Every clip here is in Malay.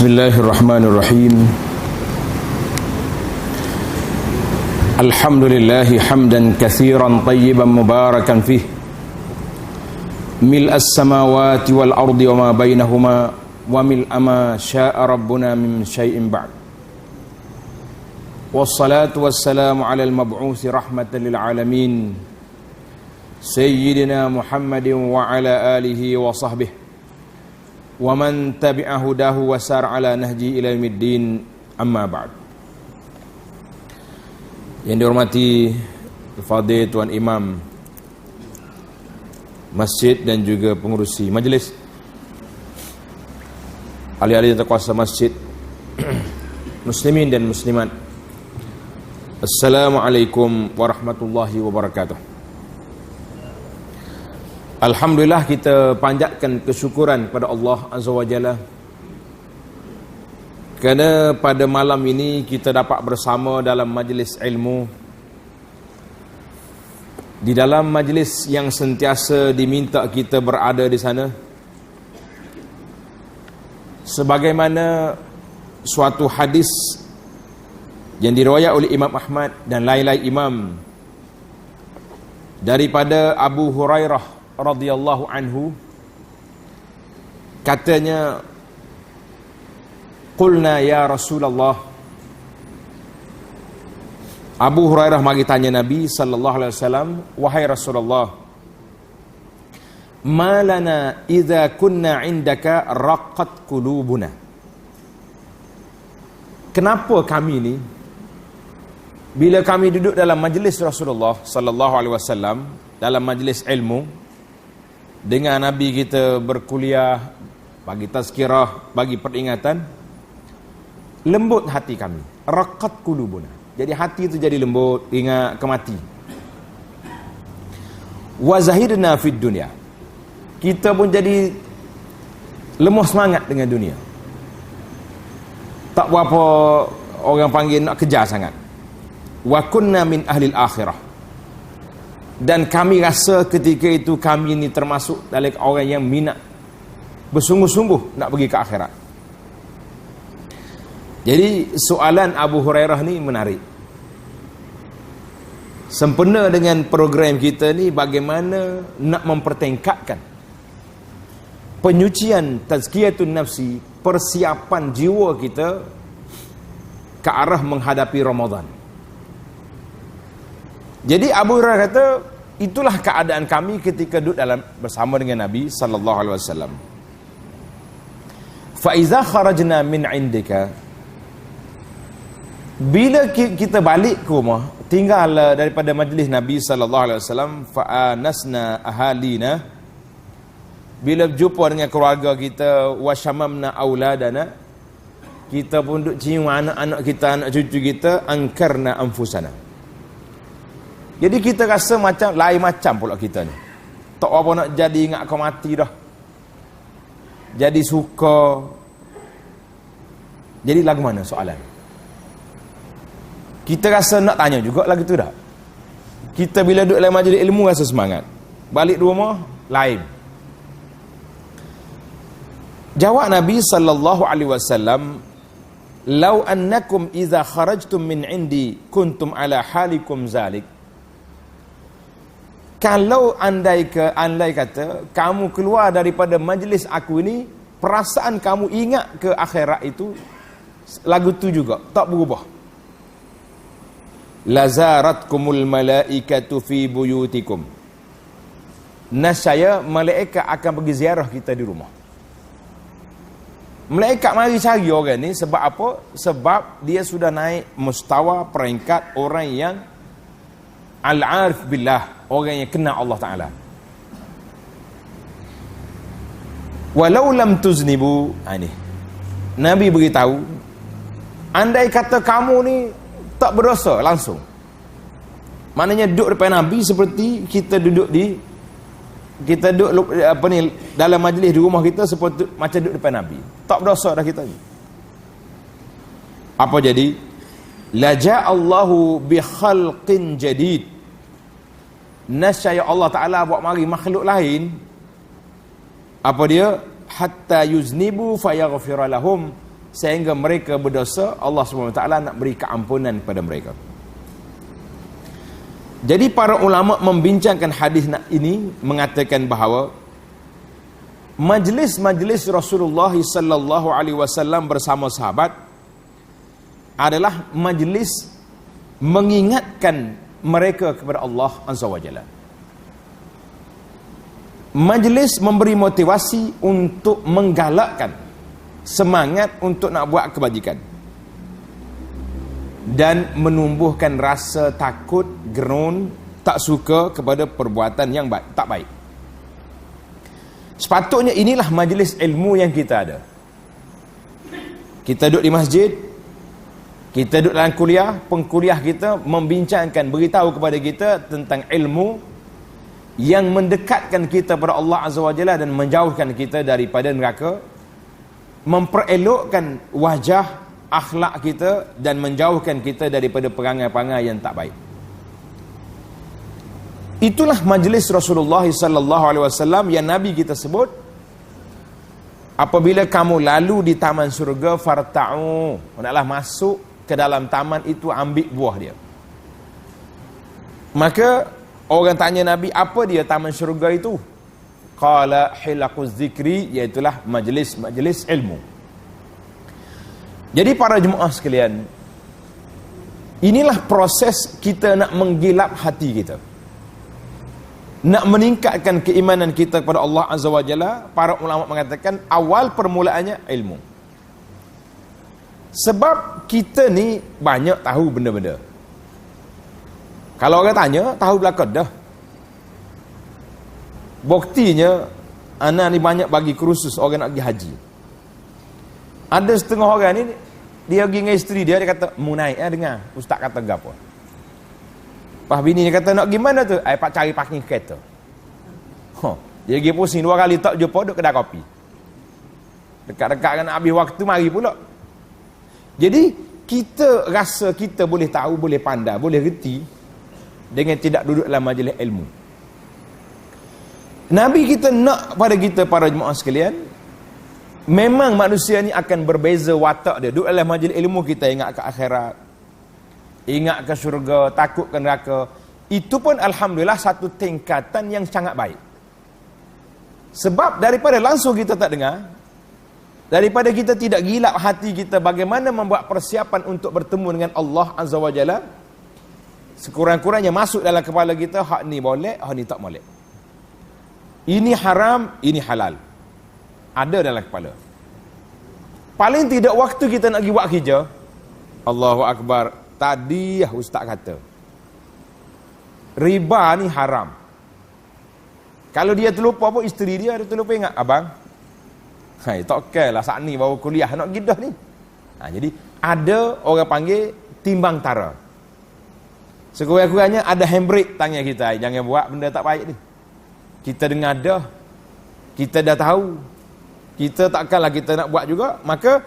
Bismillahirrahmanirrahim. Alhamdulillahi hamdan katsiran tayyiban mubarakan fih, mil as-samawati wal ardi wa ma bainahuma wa mil ma syaa rabbuna min syai'in ba'd. Wassalatu wassalamu ala al-mab'usi rahmatan lil alamin, sayyidina Muhammadin wa ala alihi wa sahbihi wa man tabi'a hudahu wa sar ala nahji ila yaumiddin, amma ba'd. Yang dihormati Fadil Tuan Imam Masjid dan juga pengurusi majlis, ahli-ahli tata kuasa masjid, muslimin dan muslimat, Assalamualaikum warahmatullahi wabarakatuh. Alhamdulillah, kita panjatkan kesyukuran kepada Allah Azza wa Jalla kerana pada malam ini kita dapat bersama dalam majlis ilmu, di dalam majlis yang sentiasa diminta kita berada di sana, sebagaimana suatu hadis yang diriwayat oleh Imam Ahmad dan lain-lain imam daripada Abu Hurairah radhiyallahu anhu, katanya, qulna ya Rasulullah, Abu Hurairah mari tanya Nabi sallallahu alaihi wasallam, wahai Rasulullah, ma lana idza kunna indaka raqqat qulubuna, kenapa kami ni bila kami duduk dalam majlis Rasulullah sallallahu alaihi wasallam, dalam majlis ilmu dengan Nabi kita berkuliah, bagi tazkirah, bagi peringatan, lembut hati kami, raqqat qulubuna, jadi hati itu jadi lembut, ingat kemati. Wa zahidna fid dunya, kita pun jadi lemah semangat dengan dunia, tak berapa orang panggil nak kejar sangat. Wa kunna min ahlil akhirah, dan kami rasa ketika itu kami ini termasuk dalam orang yang minat bersungguh-sungguh nak pergi ke akhirat. Jadi soalan Abu Hurairah ni menarik. Sempena dengan program kita ni, bagaimana nak mempertingkatkan penyucian tazkiyatun nafsi, persiapan jiwa kita ke arah menghadapi Ramadan. Jadi Abu Hurairah kata, itulah keadaan kami ketika duduk dalam bersama dengan Nabi sallallahu alaihi wasallam. Fa iza kharajna min indika, bila kita balik ke rumah, tinggal daripada majlis Nabi sallallahu alaihi wasallam, fa anasna ahalina, bila berjumpa dengan keluarga kita, wa shamamna auladana, kita pun duk cium anak-anak kita, anak cucu kita, angkarna anfusana. Jadi kita rasa macam lain macam pula kita ni. Tak apa nak jadi ingat kau mati dah. Jadi suka. Jadi lagu mana soalan? Kita rasa nak tanya juga lagu tu dah. Kita bila duduk dalam majlis ilmu rasa semangat, balik di rumah lain. Jawab Nabi sallallahu alaihi wasallam, "Lau annakum idza kharajtum min indi kuntum ala halikum zalik." Kalau andai kata kamu keluar daripada majlis aku ini, perasaan kamu ingat ke akhirat itu, lagu tu juga tak berubah. Lazaratkumul malaikatu fi buyutikum, nasaya malaikat akan pergi ziarah kita di rumah. Malaikat mari cari orang ni sebab apa? Sebab dia sudah naik mustawa peringkat orang yang al-arif billah, orang yang kenal Allah Ta'ala. Walau lam tuznibu, ini Nabi beritahu, andai kata kamu ni tak berdosa langsung, maknanya duduk depan Nabi seperti kita duduk dalam majlis di rumah kita, seperti macam duduk depan Nabi, tak berdosa dah kita ni. Apa jadi? Laja'allahu bi khalqin jadid, nasya Allah Ta'ala buat mari makhluk lain. Apa dia? Hatta yuznibu fayaghfira lahum, sehingga mereka berdosa, Allah SWT nak beri keampunan kepada mereka. Jadi para ulama membincangkan hadis ini, mengatakan bahawa majlis-majlis Rasulullah sallallahu alaihi wasallam bersama sahabat adalah majlis mengingatkan mereka kepada Allah Azza wa Jalla. Majlis memberi motivasi untuk menggalakkan semangat untuk nak buat kebajikan dan menumbuhkan rasa takut, gerun, tak suka kepada perbuatan yang tak baik. Sepatutnya inilah majlis ilmu yang kita ada. Kita duduk di masjid, kita duduk dalam kuliah, pengkuliah kita membincangkan, beritahu kepada kita tentang ilmu yang mendekatkan kita kepada Allah Azza wa Jalla dan menjauhkan kita daripada neraka, memperelokkan wajah, akhlak kita dan menjauhkan kita daripada perangai-perangai yang tak baik. Itulah majlis Rasulullah sallallahu alaihi wasallam yang Nabi kita sebut, apabila kamu lalu di taman syurga farta'u, hendaklah masuk ke dalam taman itu, ambil buah dia. Maka orang tanya Nabi, apa dia taman syurga itu? Qala hilaquz zikri, iaitulah majlis-majlis ilmu. Jadi para jemaah sekalian, inilah proses kita nak menggilap hati kita, nak meningkatkan keimanan kita kepada Allah Azza wa Jalla. Para ulama mengatakan awal permulaannya ilmu. Sebab kita ni banyak tahu benda-benda. Kalau orang tanya, tahu belakang dah. Buktinya, ana ni banyak bagi kursus orang nak pergi haji. Ada setengah orang ni, dia pergi dengan isteri dia, dia kata, mu naik dengar, ustaz kata gapo. Pas bini dia kata, nak gimana tu? Pak cari parking kereta. Dia pergi pusing 2 kali tak jumpa, duduk kedai kopi. Dekat-dekat kan nak habis waktu, mari pula. Jadi, kita rasa kita boleh tahu, boleh pandai, boleh reti dengan tidak duduk dalam majlis ilmu. Nabi kita nak pada kita, para jemaah sekalian, memang manusia ni akan berbeza watak dia. Duduk dalam majlis ilmu, kita ingat ke akhirat, ingat ke syurga, takut ke neraka. Itu pun alhamdulillah satu tingkatan yang sangat baik. Sebab daripada langsung kita tak dengar, daripada kita tidak gilap hati kita bagaimana membuat persiapan untuk bertemu dengan Allah Azza wa Jalla, sekurang-kurangnya masuk dalam kepala kita, hak ni boleh, hak ni tak boleh. Ini haram, ini halal. Ada dalam kepala. Paling tidak waktu kita nak pergi buat kerja, Allahu Akbar, tadi ustaz kata riba ni haram. Kalau dia terlupa pun, isteri dia terlupa ingat, abang, hai tak okey lah, saat ni baru kuliah nak gidah ni. Jadi ada orang panggil timbang tara. Sekurang-kurangnya ada handbrake tanya kita, jangan buat benda tak baik ni. Kita dengar dah, kita dah tahu, kita takkanlah kita nak buat juga. Maka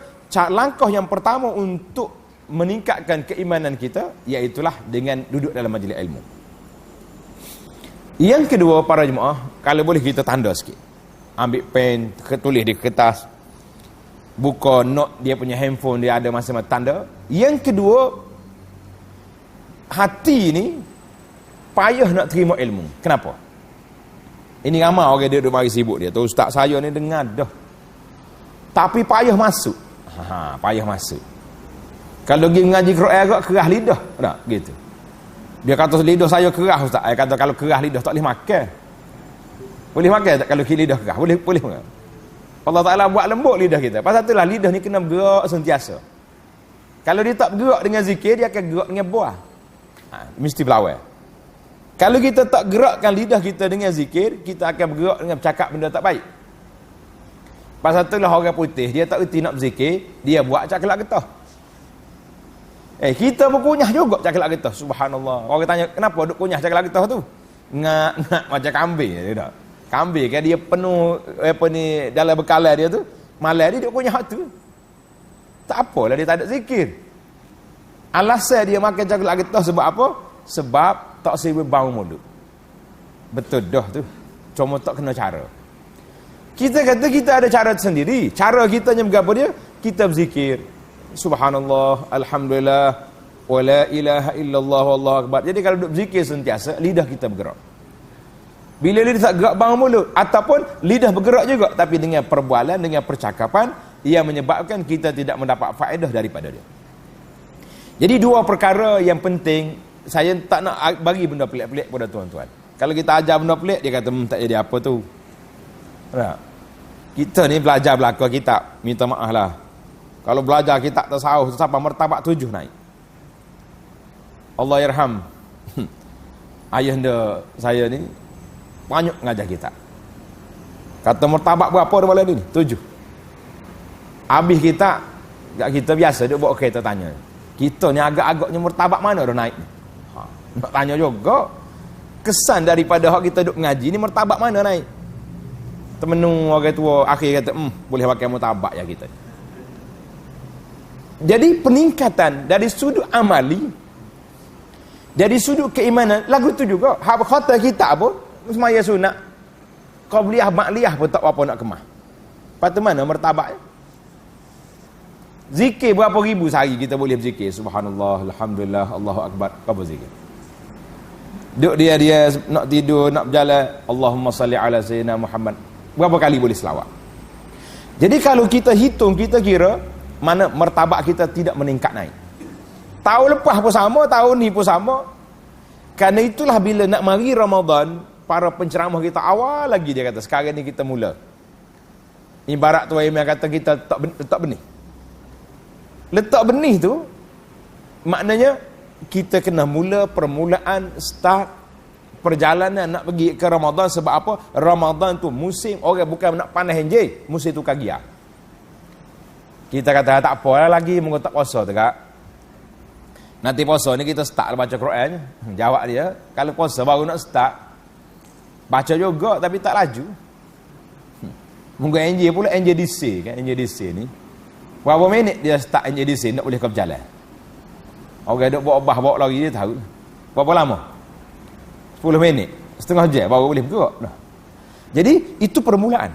langkah yang pertama untuk meningkatkan keimanan kita, iaitulah dengan duduk dalam majlis ilmu. Yang kedua, para jemaah, kalau boleh kita tanda sikit, ambil pen, tulis di kertas, buka note dia punya handphone, dia ada masa-masa tanda. Yang kedua, hati ni payah nak terima ilmu. Kenapa? Ini ramai orang dia duduk mari sibuk dia tu, ustaz saya ni dengar dah, tapi payah masuk. Payah masuk. Kalau pergi mengaji Quran agak kerah lidah, tak gitu. Dia kata lidah saya kerah ustaz. Saya kata kalau kerah lidah tak boleh makan. Boleh makan tak kalau lidah kerah? Boleh makan. Allah Taala buat lembut lidah kita. Pasal itulah lidah ni kena bergerak sentiasa. Kalau dia tak bergerak dengan zikir, dia akan gerak dengan buah. Mesti berlawan. Kalau kita tak gerakkan lidah kita dengan zikir, kita akan bergerak dengan bercakap benda tak baik. Pasal itulah orang putih, dia tak erti nak berzikir, dia buat cakap getah. Kita berkunyah juga cakap getah. Subhanallah. Orang tanya, kenapa duk kunyah cakap getah tu? Ngak macam kambing tak? Kambing kan dia penuh dalam bekalan dia tu, malam dia duk kunyah tu. Tak apalah dia tak ada zikir. Alasan dia makan cakap getah sebab apa? Sebab tak siapa bau mulut. Betul dah tu. Cuma tak kena cara. Kita kata kita ada cara sendiri. Cara kita yang berapa dia? kita berzikir. Subhanallah, alhamdulillah, wa la ilaha illallah, wallahu akbar. Jadi kalau duduk berzikir sentiasa, lidah kita bergerak. Bila lidah tak gerak bangun mulut, ataupun lidah bergerak juga, tapi dengan perbualan, dengan percakapan, yang menyebabkan kita tidak mendapat faedah daripada dia. Jadi dua perkara yang penting, saya tak nak bagi benda pelik-pelik kepada tuan-tuan. Kalau kita ajar benda pelik, dia kata tak jadi apa tu. Nah, kita ni belajar belakang kitab, minta maaf lah. Kalau belajar kitab tasawuf, sampai martabat 7 naik. Allah yarham. Ayahanda saya ni banyak ngajar kita. Kata martabat berapa dia boleh ni? 7. Habis kita biasa duk bawa kereta tanya. Kita ni agak-agaknya martabat mana dah naik ni? Nak tanya juga. Kesan daripada hak kita duk mengaji ni martabat mana naik? Temenung orang tua akhir kata, boleh pakai martabat ya kita. Jadi peningkatan dari sudut amali, dari sudut keimanan, lagu tu juga. Hak kata kita pun semaya sunat, qabliyah ba'liyah pun tak apa nak kemah. Lepas mana martabat? Zikir berapa ribu sehari kita boleh berzikir? Subhanallah, alhamdulillah, Allahu akbar. Apa zikir? Duk dia nak tidur, nak berjalan, Allahumma salli ala sayyidina Muhammad. Berapa kali boleh selawat? Jadi kalau kita hitung, kita kira mana martabat kita tidak meningkat naik. Tahun lepas pun sama, tahun ni pun sama. Kerana itulah bila nak mari Ramadan, para penceramah kita awal lagi dia kata, sekarang ni kita mula. Ibarat tu yang kata kita letak benih. Letak benih tu maknanya kita kena mula permulaan, start perjalanan nak pergi ke Ramadan. Sebab apa? Ramadan tu musim orang bukan nak panas enje, musim tu kagia. Kita kata tak apa lagi, mungkin tak puasa tu kak. Nanti puasa ni kita start baca Quran. Jawab dia, kalau puasa baru nak start, baca juga tapi tak laju. Mungkin NJ pula NJDC kan, NJDC ni berapa minit dia start NJDC nak boleh ke berjalan. Orang duk bawa bawa lagi dia tahu. Berapa lama? 10 minit, setengah jam baru boleh bergerak dah. Jadi itu permulaan.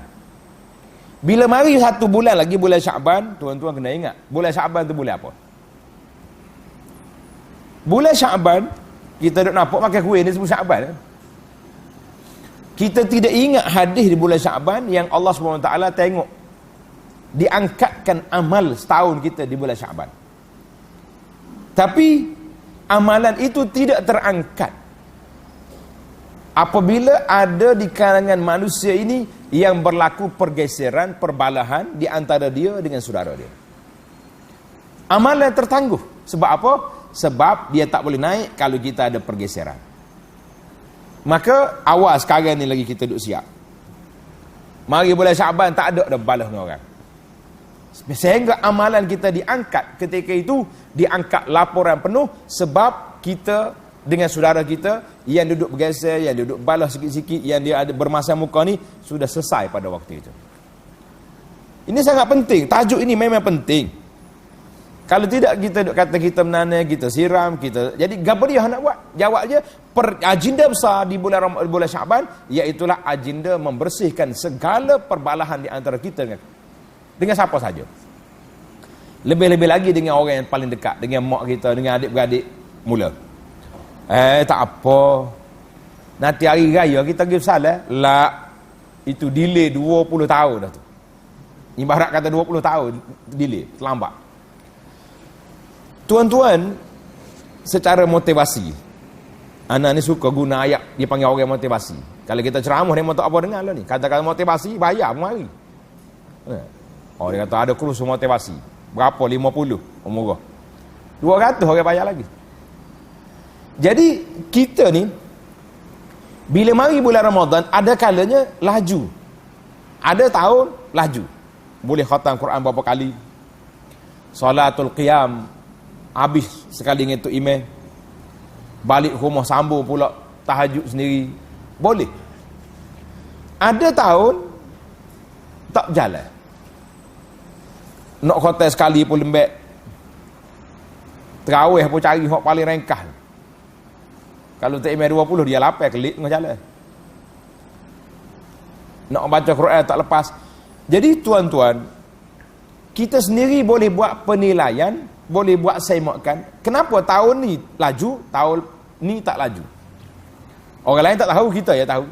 Bila mari 1 bulan lagi, bulan Syaban, tuan-tuan kena ingat, bulan Syaban tu bulan apa? Bulan Syaban, kita duk nampak makan kuih ni sebut Syaban. Kita tidak ingat hadis di bulan Syaban yang Allah SWT tengok diangkatkan amal setahun kita di bulan Syaban. Tapi amalan itu tidak terangkat apabila ada di kalangan manusia ini yang berlaku pergeseran, perbalahan di antara dia dengan saudara dia. Amalan tertangguh. Sebab apa? Sebab dia tak boleh naik kalau kita ada pergeseran. Maka awal sekarang ni lagi kita duduk siap. Mari bulan Syaban tak ada dah balas dengan orang. Sehingga amalan kita diangkat ketika itu, diangkat laporan penuh sebab kita dengan saudara kita yang duduk bergeser, yang duduk balas sikit-sikit, yang dia ada bermasa muka ni sudah selesai pada waktu itu. Ini sangat penting. Tajuk ini memang penting. Kalau tidak kita duk kata kita menanam, kita siram, kita. Jadi apa dia nak buat? Jawab je, agenda besar di bulan Syaban iaitulah agenda membersihkan segala perbalahan di antara kita dengan siapa saja. Lebih-lebih lagi dengan orang yang paling dekat, dengan mak kita, dengan adik-beradik mula. Tak apa. Nanti hari raya kita pergi bersalah. Lah, itu delay 20 tahun dah tu. Ibarat kata 20 tahun delay, terlambat. Tuan-tuan, secara motivasi, anak ni suka guna ayat, dia panggil orang motivasi. Kalau kita ceramah, dia mau tak apa dengar lah ni. Kata-kata motivasi, bayar mari. Oh, dia kata ada kursus motivasi. Berapa? 50. Oh, murah. 200 orang bayar lagi. Jadi, kita ni, bila mari bulan Ramadan, ada kalanya laju. Ada tahun, laju. Boleh khatam Quran berapa kali. Salatul Qiyam, habis sekali ngetuk imam. Balik rumah sambung pula tahajud sendiri. Boleh. Ada tahun, tak berjalan. Nak khatam sekali pun lembek. Terawih pun cari hak paling ringkas. Kalau tak imam 20, dia lapar kelik tengah jalan. Nak baca Quran tak lepas. Jadi tuan-tuan, kita sendiri boleh buat penilaian, boleh buat semakkan. Kenapa tahun ni laju, tahun ni tak laju? Orang lain tak tahu, kita ya tahu.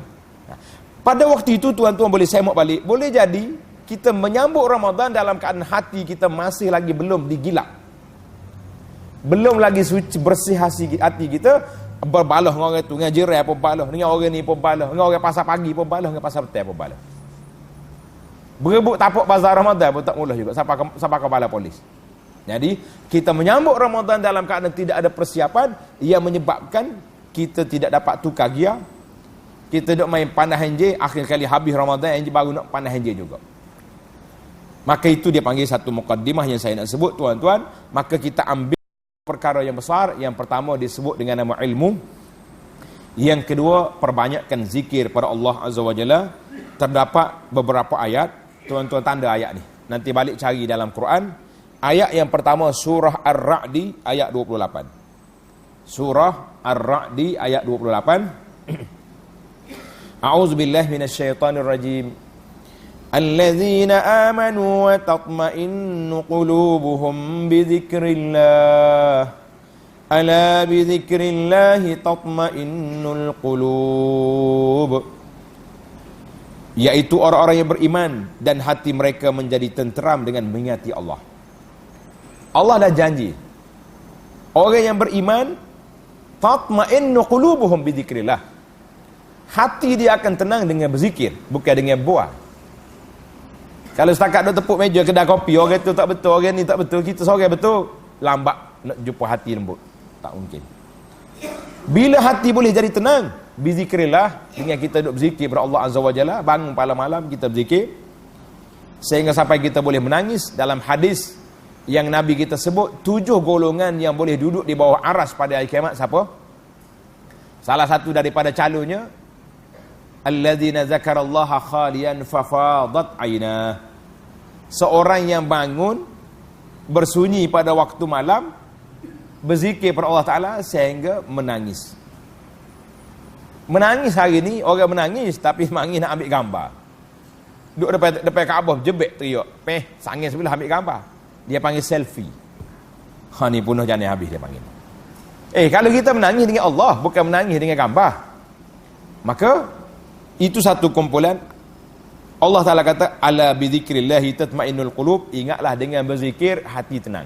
Pada waktu itu tuan-tuan boleh semak balik. Boleh jadi kita menyambut Ramadan dalam keadaan hati kita masih lagi belum digilap. Belum lagi suci, bersih hati kita. Berbalah dengan orang tu, dengan jiran pun balah, dengan orang ni pun balah, dengan orang pasar pagi pun balah, dengan pasar petang pun balah. Berebut tapak bazar Ramadan pun tak mula juga sampai ke bala polis. Jadi kita menyambut Ramadan dalam keadaan tidak ada persiapan, ia menyebabkan kita tidak dapat tukar gear. Kita duk main panah henjeh, akhir kali habis Ramadan henjeh baru nak panah henjeh juga. Maka itu dia panggil satu mukaddimah yang saya nak sebut tuan-tuan. Maka kita ambil perkara yang besar. Yang pertama disebut dengan nama ilmu. Yang kedua, perbanyakkan zikir pada Allah Azza wa Jalla. Terdapat beberapa ayat. Tuan-tuan tanda ayat ni. Nanti balik cari dalam Quran. Ayat yang pertama surah Ar-Ra'di ayat 28. Surah Ar-Ra'di ayat 28. A'udzubillahi minasyaitonirrajim. Alladzina amanu wa tatma'innu qulubuhum bidzikrillah. Ala bidzikrillahi tatma'innul qulub. Yaitu orang-orang yang beriman dan hati mereka menjadi tenteram dengan mengingati Allah. Allah dah janji. Orang yang beriman tatma'innu qulubuhum bidzikrillah. Hati dia akan tenang dengan berzikir, bukan dengan buah. Kalau setakat duk tepuk meja kedai kopi, orang tu tak betul, orang ni tak betul, kita seorang betul, lambat nak jumpa hati lembut. Tak mungkin. Bila hati boleh jadi tenang, berzikirlah, dengan kita duk berzikir kepada Allah Azza wa Jalla, bangun malam-malam kita berzikir, sehingga sampai kita boleh menangis. Dalam hadis yang Nabi kita sebut, 7 golongan yang boleh duduk di bawah aras pada hari kiamat, siapa? Salah satu daripada calonnya, alladzina zakarallaha khalian fafadat aynah. Seorang yang bangun bersunyi pada waktu malam, berzikir kepada Allah Taala sehingga menangis. Menangis hari ni orang menangis tapi menangis nak ambil gambar. Duduk depan Kaabah jebek teriak, sangis sebelah ambil gambar. Dia panggil selfie. Ha ni bunuh janin habis dia panggil. Kalau kita menangis dengan Allah, bukan menangis dengan gambar, maka itu satu kumpulan. Allah Ta'ala kata, ala bidzikrillahi tatma'innul qulub. Ingatlah dengan berzikir hati tenang.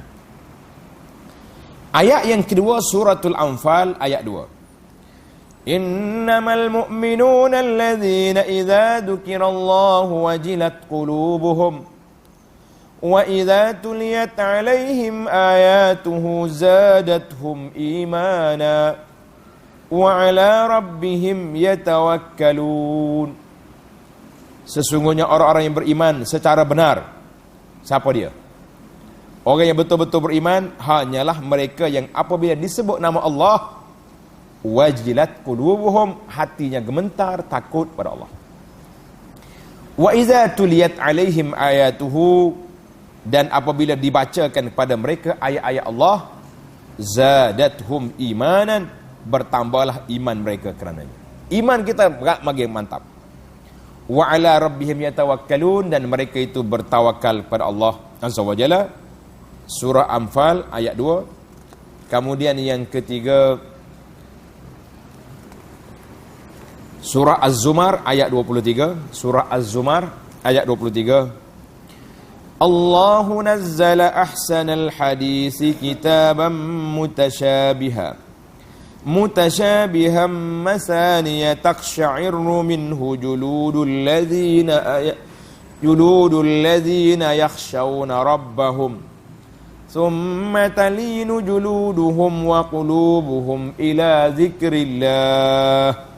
Ayat yang kedua suratul Anfal ayat 2. Innamal mu'minuna alladhina idza dzukirallahu wajilat qulubuhum wa idza tuliyat 'alaihim ayatuhu zadatuhum imana wa 'ala rabbihim yatawakkalun. Sesungguhnya orang-orang yang beriman secara benar. Siapa dia? Orang yang betul-betul beriman hanyalah mereka yang apabila disebut nama Allah, wajilat qulubuhum, hatinya gemetar takut pada Allah. Wa idza tuliyat 'alaihim ayatuhu, dan apabila dibacakan kepada mereka ayat-ayat Allah, zadatuhum imanan, bertambahlah iman mereka kerananya. Iman kita makin mantap. Wa 'ala rabbihim yatawakkalun, dan mereka itu bertawakal kepada Allah Azza wa Jalla. Surah Anfal ayat 2. Kemudian yang ketiga Surah Az-Zumar ayat 23. Surah Az-Zumar ayat 23. Allahu nazzala ahsanal hadisi kitaban mutasyabihan masaniya taqsha'irru minhu juludul ladzina yakhshawna rabbahum thumma talinu juluduhum wa qulubuhum ila dzikrillah.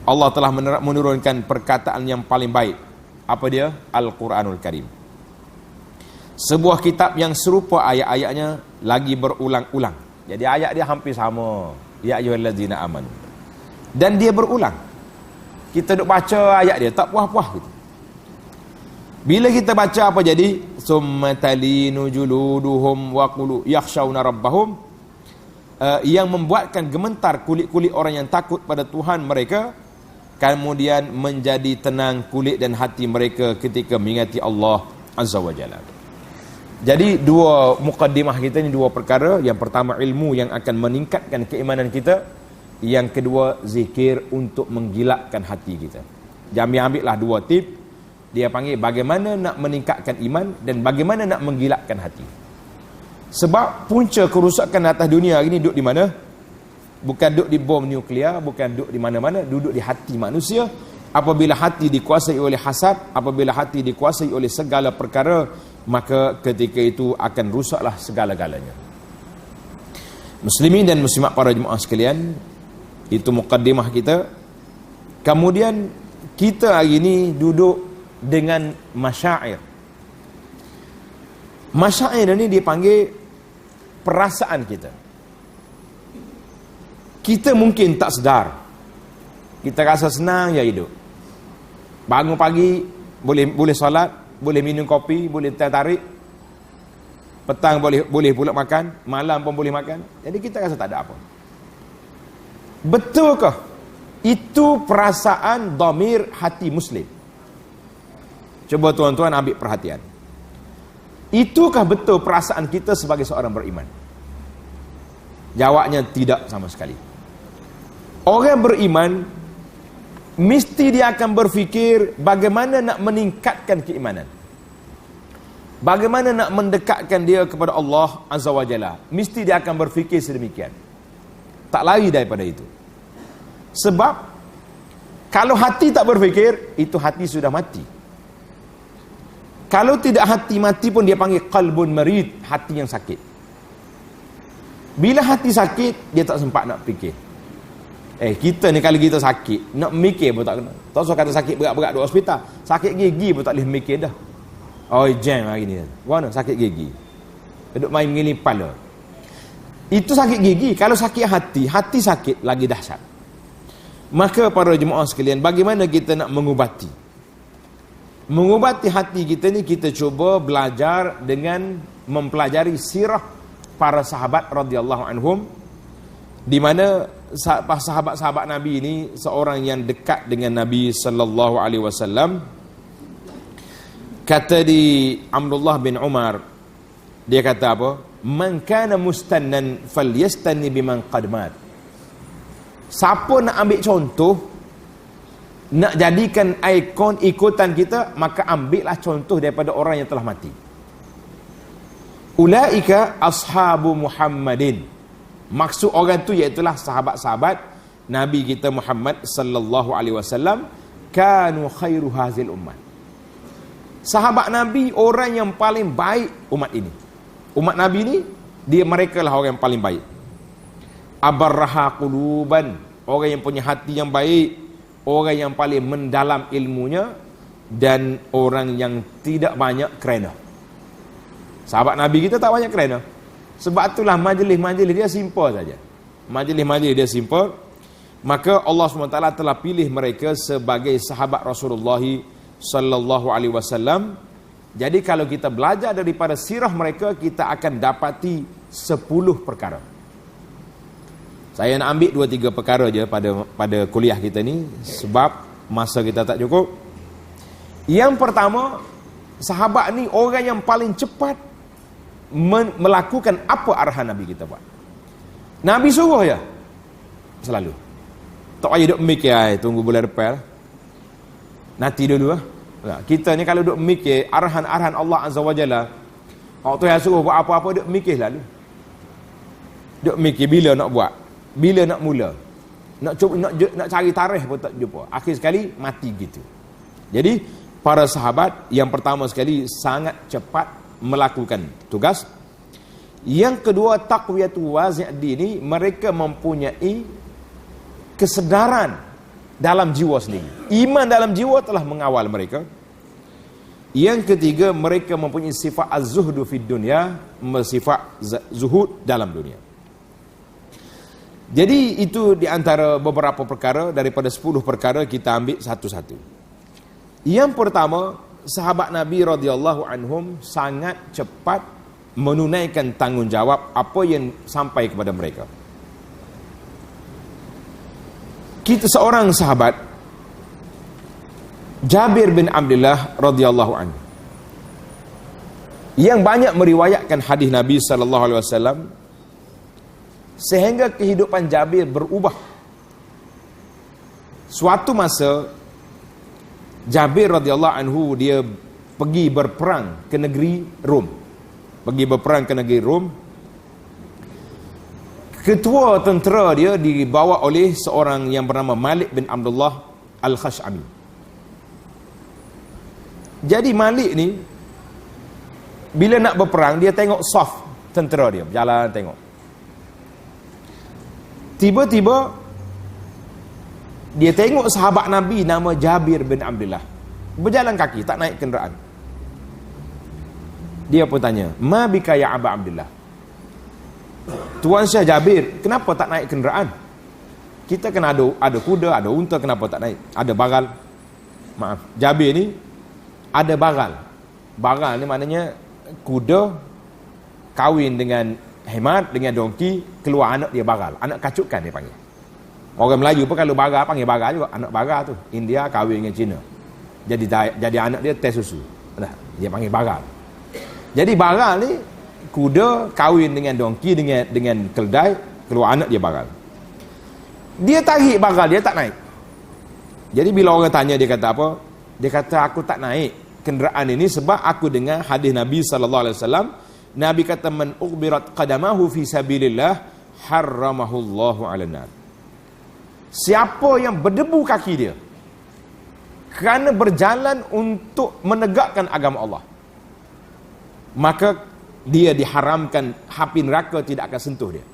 Allah telah menurunkan perkataan yang paling baik. Apa dia? Al-Quranul Karim. Sebuah kitab yang serupa ayat-ayatnya lagi berulang-ulang. Jadi ayat dia hampir sama. Ya ayyuhallazina amanu. Dan dia berulang. Kita duk baca ayat dia tak puas-puas gitu. Bila kita baca apa jadi? Summa talinu juluduhum wa qulu yakhshawna rabbahum. Yang membuatkan gemetar kulit-kulit orang yang takut pada Tuhan mereka, kemudian menjadi tenang kulit dan hati mereka ketika mengingati Allah Azza wa Jalla. Jadi dua mukaddimah kita ni dua perkara. Yang pertama ilmu yang akan meningkatkan keimanan kita. Yang kedua zikir untuk menggilakkan hati kita. Jami ambillah dua tip. Dia panggil bagaimana nak meningkatkan iman dan bagaimana nak menggilakkan hati. Sebab punca kerusakan atas dunia hari ni duduk di mana? Bukan duduk di bom nuklear, bukan duduk di mana-mana, duduk di hati manusia. Apabila hati dikuasai oleh hasad, apabila hati dikuasai oleh segala perkara, maka ketika itu akan rusaklah segala-galanya. Muslimin dan muslimat para jemaah sekalian, itu mukaddimah kita. Kemudian kita hari ini duduk dengan masyair. Masyair ini dipanggil perasaan kita. Kita mungkin tak sedar. Kita rasa senang ya hidup. Bangun pagi boleh solat, boleh minum kopi, boleh teh tarik. Petang boleh pula makan, malam pun boleh makan. Jadi kita rasa tak ada apa. Betulkah itu perasaan dhamir hati muslim? Cuba tuan-tuan ambil perhatian. Itukah betul perasaan kita sebagai seorang beriman? Jawabnya tidak sama sekali. Orang beriman mesti dia akan berfikir bagaimana nak meningkatkan keimanan. Bagaimana nak mendekatkan dia kepada Allah Azza wa Jalla. Mesti dia akan berfikir sedemikian. Tak lari daripada itu. Sebab kalau hati tak berfikir, itu hati sudah mati. Kalau tidak hati mati pun dia panggil qalbun marid, hati yang sakit. Bila hati sakit, dia tak sempat nak fikir. Kita ni kalau kita sakit, nak mikir pun tak kena. Tak usah kata sakit berat-berat di hospital. Sakit gigi pun tak boleh mikir dah. Oh, jam hari ni. Mana sakit gigi? Duduk main mengiling kepala. Itu sakit gigi. Kalau sakit hati, hati sakit lagi dahsyat. Maka para jemaah sekalian, bagaimana kita nak mengubati? Mengubati hati kita ni, kita cuba belajar dengan mempelajari sirah para sahabat radhiyallahu anhum, di mana sahabat-sahabat Nabi ini seorang yang dekat dengan Nabi sallallahu alaihi wasallam. Kata di Abdullah bin Umar, dia kata apa? Man kana mustannan falyastanni biman qad mat. Siapa nak ambil contoh, nak jadikan ikon ikutan kita, maka ambillah contoh daripada orang yang telah mati. Ulaika ashabu Muhammadin. Maksud orang tu iaitulah sahabat-sahabat Nabi kita Muhammad sallallahu alaihi wasallam, kanu khairu hazil ummah. Sahabat Nabi orang yang paling baik umat ini. Umat Nabi ni mereka lah orang yang paling baik. Abarraha quluban, orang yang punya hati yang baik, orang yang paling mendalam ilmunya, dan orang yang tidak banyak kerana. Sahabat Nabi kita tak banyak kerana. Sebab itulah majlis-majlis dia simple saja. Majlis-majlis dia simple. Maka Allah SWT telah pilih mereka sebagai sahabat Rasulullah sallallahu alaihi wasallam. Jadi kalau kita belajar daripada sirah mereka, kita akan dapati 10 perkara. Saya nak ambil 2-3 perkara je pada kuliah kita ni, sebab masa kita tak cukup. Yang pertama, sahabat ni orang yang paling cepat melakukan apa arahan Nabi kita buat. Nabi suruh ya, selalu. Tak payah duk mikir, tunggu bulan depan, nanti dulu lah. Kita ni kalau duk mikir arahan-arahan Allah Azza wa Jalla, waktu yang suruh buat apa-apa, duk mikir lalu. Duk mikir bila nak buat, bila nak mula, nak cari tarikh pun tak jumpa. Akhir sekali mati gitu. Jadi para sahabat yang pertama sekali sangat cepat melakukan tugas. Yang kedua, taqwiyatu wazi'di ini, mereka mempunyai kesedaran dalam jiwa sendiri. Iman dalam jiwa telah mengawal mereka. Yang ketiga, mereka mempunyai sifat az-zuhdu fid dunya, sifat zuhud dalam dunia. Jadi itu di antara beberapa perkara. Daripada 10 perkara kita ambil satu-satu. Yang pertama, sahabat Nabi radhiyallahu anhum sangat cepat menunaikan tanggungjawab apa yang sampai kepada mereka. Kita seorang sahabat, Jabir bin Abdullah radhiyallahu anhu, yang banyak meriwayatkan hadis Nabi sallallahu alaihi wasallam sehingga kehidupan Jabir berubah. Suatu masa Jabir radhiyallahu anhu dia pergi berperang ke negeri Rom. Pergi berperang ke negeri Rom. Ketua tentera dia dibawa oleh seorang yang bernama Malik bin Abdullah Al-Khash'ami. Jadi Malik ni bila nak berperang dia tengok saf tentera dia, berjalan tengok. Tiba-tiba dia tengok sahabat Nabi nama Jabir bin Abdullah berjalan kaki, tak naik kenderaan. Dia pun tanya, "Ma bika ya Aba Abdullah?" Tuan Syah Jabir, kenapa tak naik kenderaan? Kita kan ada kuda, ada unta, kenapa tak naik? Ada bagal. Maaf, Jabir ni ada bagal. Bagal ni maknanya kuda kahwin dengan hemat, dengan dongki, keluar anak dia bagal. Anak kacukan dia panggil. Orang Melayu pun kalau bagal panggil bagal juga. Anak bagal tu India kahwin dengan Cina. Jadi anak dia teh susu. Nah, dia panggil bagal. Jadi bagal ni kuda kahwin dengan dongki, dengan keldai, keluar anak dia bagal. Dia tarik bagal, dia tak naik. Jadi bila orang tanya dia kata apa? Dia kata aku tak naik kenderaan ini sebab aku dengar hadis Nabi sallallahu alaihi wasallam. Nabi kata man ughbirat qadamahu fi sabilillah harramahullahu 'alan nar. Siapa yang berdebu kaki dia kerana berjalan untuk menegakkan agama Allah, maka dia diharamkan, api neraka tidak akan sentuh dia.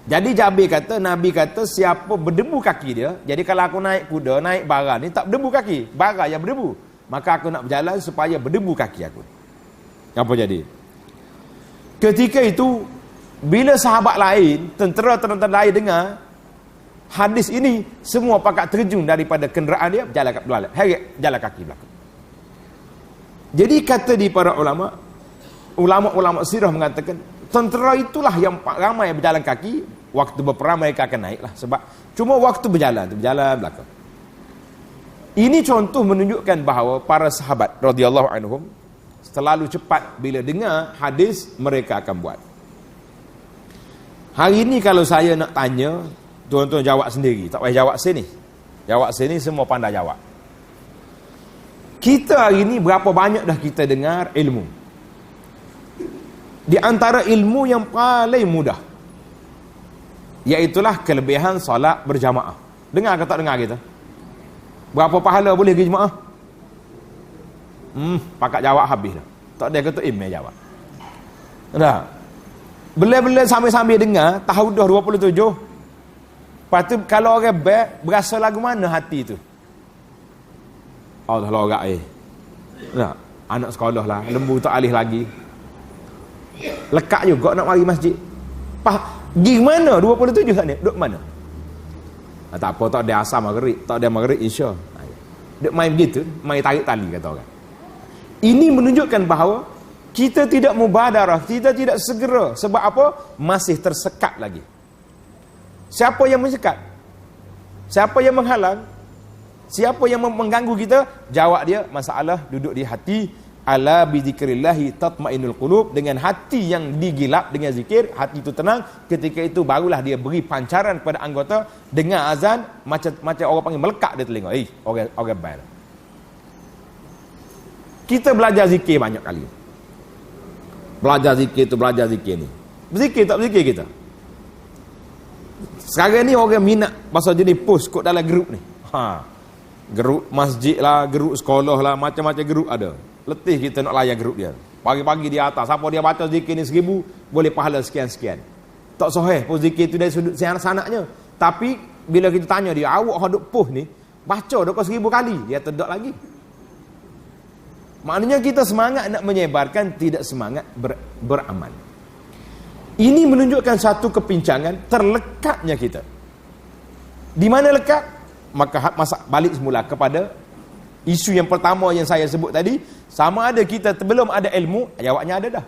Jadi Jabir kata, Nabi kata siapa berdebu kaki dia, jadi kalau aku naik kuda, naik bara ni tak berdebu kaki, bara yang berdebu, maka aku nak berjalan supaya berdebu kaki aku. Apa jadi? Ketika itu bila sahabat lain, tentera-tentera lain dengar hadis ini, semua pakat terjun daripada kenderaan dia, jalan kaki belakang. Jadi kata di para ulama sirah mengatakan, tentera itulah yang ramai berjalan kaki. Waktu berperang mereka akan naiklah, sebab cuma waktu berjalan belakang. Ini contoh menunjukkan bahawa para sahabat radhiyallahu anhum terlalu cepat bila dengar hadis mereka akan buat. Hari ini kalau saya nak tanya, tuan-tuan jawab sendiri, tak payah jawab sini. Jawab sini semua pandai jawab. Kita hari ini berapa banyak dah kita dengar ilmu? Di antara ilmu yang paling mudah, iaitulah kelebihan solat berjamaah. Dengar ke tak dengar kita? Berapa pahala boleh pergi jemaah? Pakat jawab habis dah. Tak ada kata email jawab. Dah. Bela-bela sambil-sambil dengar, tahun dah 27. Lepas tu kalau orang baik, berasa lagu mana hati tu? Allah lorak Nah, anak sekolah lah, lembu tak alih lagi. Lekat juga nak mari masjid. Pergi mana 27 saat ni? Duduk mana? Tak apa, tak ada asam maghrib, tak ada maghrib isya. Duduk main begitu, main tarik tali kata orang. Ini menunjukkan bahawa kita tidak mubadarah, kita tidak segera. Sebab apa? Masih tersekat lagi. Siapa yang mensekat? Siapa yang menghalang? Siapa yang mengganggu kita? Jawab dia, masalah duduk di hati. Ala bidzikrillahi tatmainul qulub. Dengan hati yang digilap dengan zikir, hati itu tenang. Ketika itu barulah dia beri pancaran kepada anggota. Dengar azan, macam orang panggil melekat dia telinga. Orang baik. Kita belajar zikir banyak kali. Belajar zikir ni. Berzikir tak berzikir kita? Sekarang ni orang minat pasal jenis post kot dalam grup ni. Grup masjid lah, grup sekolah lah, macam-macam grup ada. Letih kita nak layan grup dia. Pagi-pagi di atas, siapa dia baca zikir ni 1000, boleh pahala sekian-sekian. Tak sahih pun zikir tu dari sudut sanaknya. Tapi bila kita tanya dia, awak duk post ni, baca dah kau 1000 kali, dia tak lagi. Maknanya kita semangat nak menyebarkan, tidak semangat beramal. Ini menunjukkan satu kepincangan terlekatnya kita. Di mana lekat? Maka balik semula kepada isu yang pertama yang saya sebut tadi. Sama ada kita belum ada ilmu, jawabnya ada dah.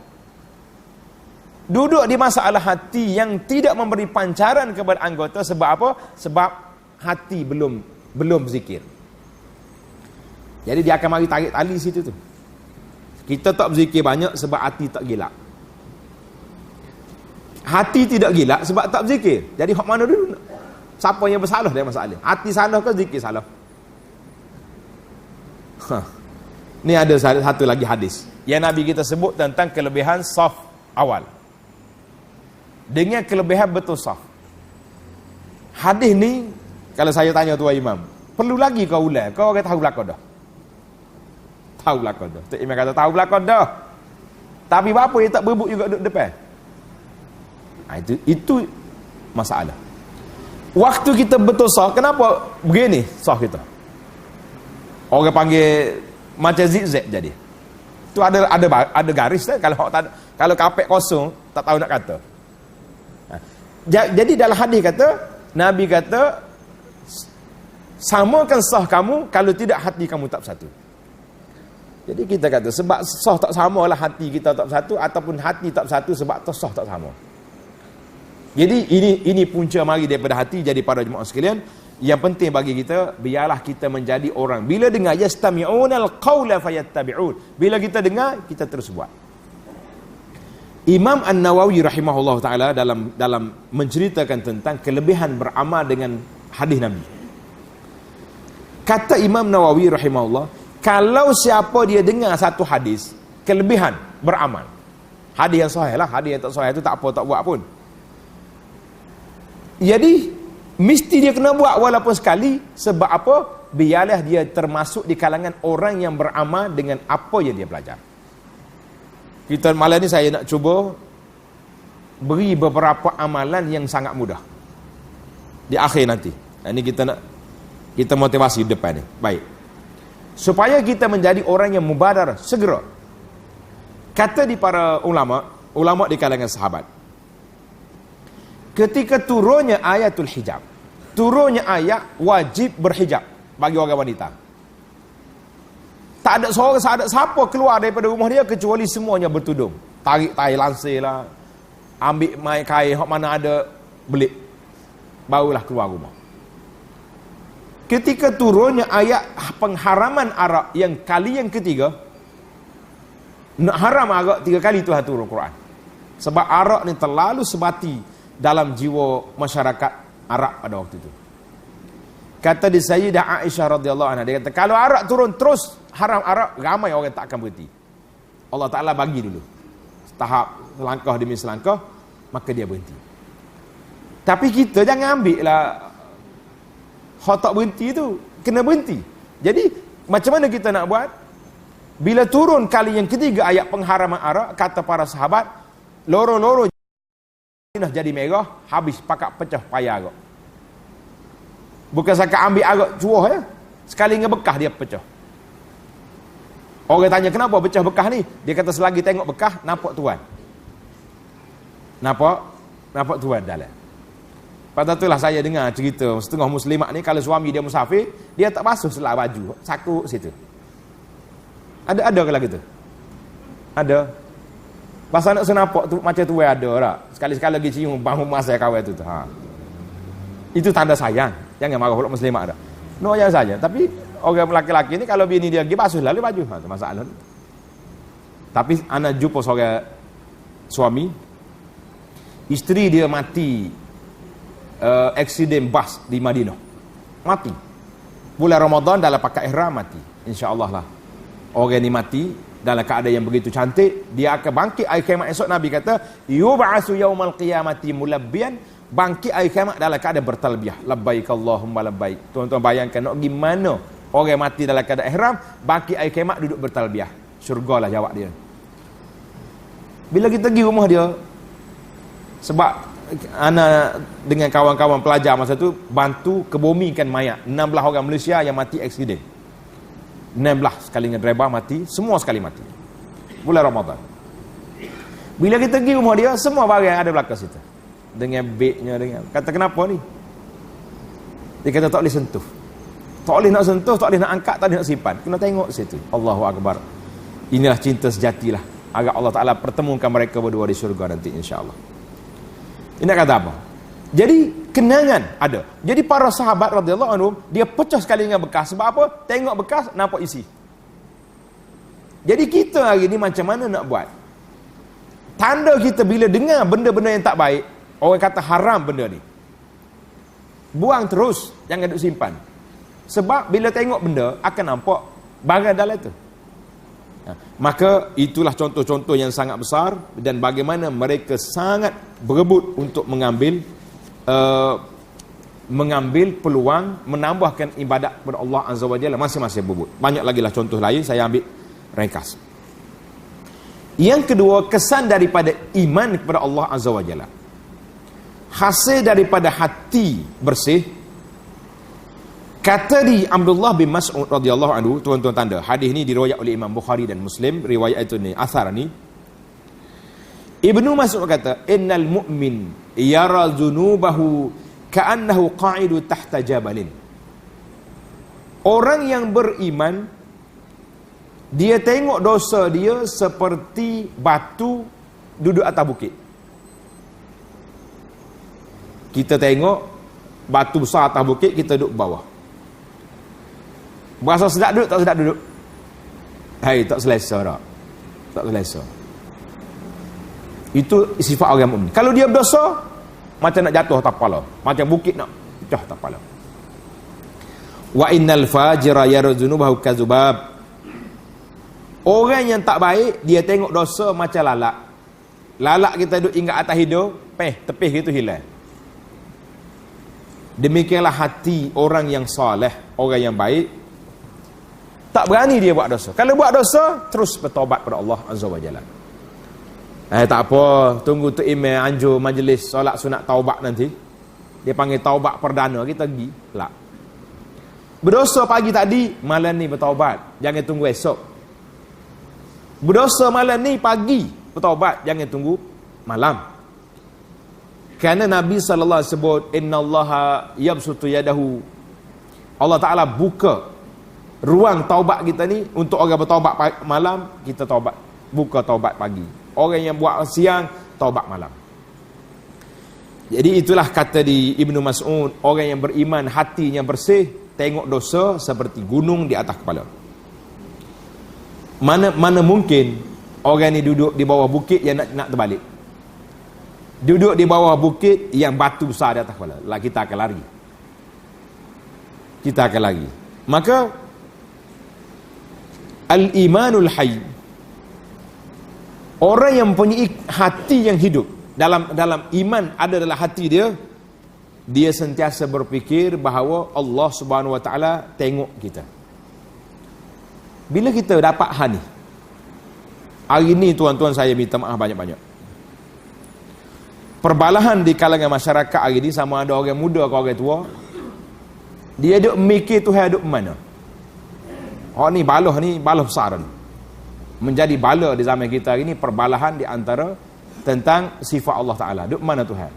Duduk di masalah hati yang tidak memberi pancaran kepada anggota. Sebab apa? Sebab hati belum zikir. Jadi dia akan mari tarik tali situ tu. Kita tak berzikir banyak sebab hati tak gilak. Hati tidak gilak sebab tak berzikir. Jadi hak mana dulu? Siapa yang bersalah dia masalah? Hati salah ke zikir salah? Ni ada satu lagi hadis yang Nabi kita sebut tentang kelebihan saf awal dengan kelebihan betul saf. Hadis ni kalau saya tanya tuan imam, perlu lagi kau ulang? Kau orang tahu belakang dah. Tahu belakang dah. Tok imam kata tahu belakang dah. Tapi apa dia tak berebut juga duduk depan? Itu masalah. Waktu kita betul sah, kenapa begini sah kita? Orang panggil macam zigzag jadi. Tu ada garis dah. Kalau kapek kosong tak tahu nak kata. Jadi dalam hadis kata, Nabi kata samakan sah kamu, kalau tidak hati kamu tak bersatu. Jadi kita kata sebab sah tak sama lah hati kita tak bersatu, ataupun hati tak bersatu sebab sah tak sama. Jadi ini punca mari daripada hati. Jadi para jemaah sekalian, yang penting bagi kita, biarlah kita menjadi orang bila dengar yastami'unal qawla fayattabi'un. Bila kita dengar, kita terus buat. Imam An-Nawawi rahimahullah taala dalam menceritakan tentang kelebihan beramal dengan hadis Nabi. Kata Imam Nawawi rahimahullah, kalau siapa dia dengar satu hadis, kelebihan beramal. Hadis yang sahih lah, hadis yang tak sahih itu tak apa, tak buat pun. Jadi mesti dia kena buat walaupun sekali. Sebab apa? Biarlah dia termasuk di kalangan orang yang beramal dengan apa yang dia belajar. Kita malam ni saya nak cuba beri beberapa amalan yang sangat mudah di akhir nanti. Ini kita motivasi depan ni. Baik. Supaya kita menjadi orang yang mubadar segera. Kata di para ulama di kalangan sahabat, ketika turunnya ayatul hijab, turunnya ayat wajib berhijab bagi orang wanita, tak ada siapa keluar daripada rumah dia kecuali semuanya bertudung. Tarik tai lansir lah, ambil mai kain hok mana ada belik, barulah keluar rumah. Ketika turunnya ayat pengharaman arak yang kali yang ketiga, nak haram arak 3 kali Tuhan turun Quran. Sebab arak ni terlalu sebati dalam jiwa masyarakat Arab pada waktu itu. Kata di Sayyidah Aisyah radhiyallahu anha, dia kata kalau arak turun terus haram arak, ramai orang tak akan berhenti. Allah Ta'ala bagi dulu tahap selangkah demi selangkah, maka dia berhenti. Tapi kita jangan ambil lah hak tak berhenti tu, kena berhenti. Jadi macam mana kita nak buat? Bila turun kali yang ketiga ayat pengharaman arak, kata para sahabat, loro-loro dah jadi merah, habis pakat pecah payah arak. Bukan sakat ambil arak cuah ya, sekali ngebekah dia pecah. Orang tanya kenapa pecah bekah ni? Dia kata selagi tengok bekah, nampak tuan. Nampak tuan dalam. Pada itulah saya dengar cerita setengah muslimat ni, kalau suami dia musafir, dia tak basuh selah baju, sakut situ. Ada ke lagi tu? Ada. Pasal nak senampak tu macam tu ada tak? Sekali-sekali lagi cium bau masa kawan tu. Itu tanda sayang. Jangan marah pula muslimat dah. No yang saja. Tapi orang lelaki-lelaki ni kalau bini dia pergi basuh lalu baju. Tu masalah. Tapi anak jumpa seorang suami, isteri dia mati aksiden bas di Madinah. Mati. Bulan Ramadan dalam pakai ihram mati. Insya-Allah lah. Orang ni mati dalam keadaan yang begitu cantik, dia akan bangkit hari kiamat esok. Nabi kata yub'atsu yaumal qiyamati mulabbiyan, bangkit hari kiamat dalam keadaan bertalbiyah, labbaik Allahumma labbaik. Tuan-tuan bayangkan nak gimana orang mati dalam keadaan ihram, bangkit hari kiamat duduk bertalbiyah. Syurgalah jawab dia. Bila kita pergi rumah dia, sebab ana dengan kawan-kawan pelajar masa tu bantu kebumikan mayat 16 orang Malaysia yang mati aksiden. 16 sekali dengan driver mati, semua sekali mati. Bulan Ramadan. Bila kita pergi rumah dia, semua barang ada belakang situ. Dengan bednya, dengan kata kenapa ni? Dia kata tak boleh sentuh. Tak boleh nak sentuh, tak boleh nak angkat, tak boleh nak simpan. Kena tengok situ. Allahu Akbar. Inilah cinta sejatilah. Agar Allah Ta'ala pertemukan mereka berdua di syurga nanti insya-Allah. Ini nak kata apa? Jadi kenangan ada. Jadi para sahabat radhiyallahu anhum, dia pecah sekali dengan bekas. Sebab apa? Tengok bekas nampak isi. Jadi kita hari ni macam mana nak buat? Tanda kita bila dengar benda-benda yang tak baik, orang kata haram benda ni, buang terus, jangan duk simpan. Sebab bila tengok benda akan nampak barang dalam tu. Maka itulah contoh-contoh yang sangat besar, dan bagaimana mereka sangat berebut untuk mengambil peluang menambahkan ibadat kepada Allah Azza wa Jalla, masing-masing berebut. Banyak lagi lah contoh lain, saya ambil ringkas. Yang kedua, kesan daripada iman kepada Allah Azza wa Jalla, hasil daripada hati bersih. Kata di Abdullah bin Mas'ud radhiyallahu anhu, tuan-tuan tanda, hadis ni diriwayat oleh Imam Bukhari dan Muslim, riwayat itu ni, athar ni. Ibnu Mas'ud kata, innal mu'min yara dhunubahu ka'annahu qa'idu tahta jabalin. Orang yang beriman, dia tengok dosa dia seperti batu duduk atas bukit. Kita tengok batu besar atas bukit, kita duduk bawah. Berasa sedap duduk, tak sedap duduk? Hai, tak selesa tak? Tak selesa. Itu sifat orang mukmin. Kalau dia berdosa, macam nak jatuh atas kepala, macam bukit nak pecah atas kepala. Wa innal fajira yarzunubahu kazubab. Orang yang tak baik, dia tengok dosa macam lalak. Lalak kita duduk ingat atas hidung, tepih gitu hilang. Demikianlah hati orang yang soleh, orang yang baik. Tak berani dia buat dosa. Kalau buat dosa, terus bertaubat kepada Allah Azza wa Jalla. Tak apa, tunggu tu email anjur majlis solat sunat taubat nanti. Dia panggil taubat perdana, kita pergi. Tak. Berdosa pagi tadi, malam ni bertaubat. Jangan tunggu esok. Berdosa malam ni pagi, bertaubat. Jangan tunggu malam. Kerana Nabi SAW sebut, innallaha yabsutu yadahu. Allah Ta'ala buka ruang taubat kita ni. Untuk orang bertaubat malam, kita taubat, buka taubat pagi. Orang yang buat siang, taubat malam. Jadi itulah kata di Ibnu Mas'ud, orang yang beriman, hatinya bersih, tengok dosa seperti gunung di atas kepala. Mana mungkin orang ni duduk di bawah bukit yang nak terbalik. Duduk di bawah bukit yang batu besar di atas kepala. Lah kita akan lari. Kita akan lari. Maka al-imanul hayy, orang yang mempunyai hati yang hidup, dalam iman ada dalam hati dia, dia sentiasa berfikir bahawa Allah Subhanahu wa taala tengok kita. Bila kita dapat hal ni, hari ni tuan-tuan saya minta maaf banyak-banyak. Perbalahan di kalangan masyarakat hari ni, sama ada orang muda atau orang tua, dia duk mikir Tuhan duk mana. Oh ni balah besar ni. Menjadi bala di zaman kita hari ni, perbalahan di antara tentang sifat Allah Ta'ala. Duk mana Tuhan?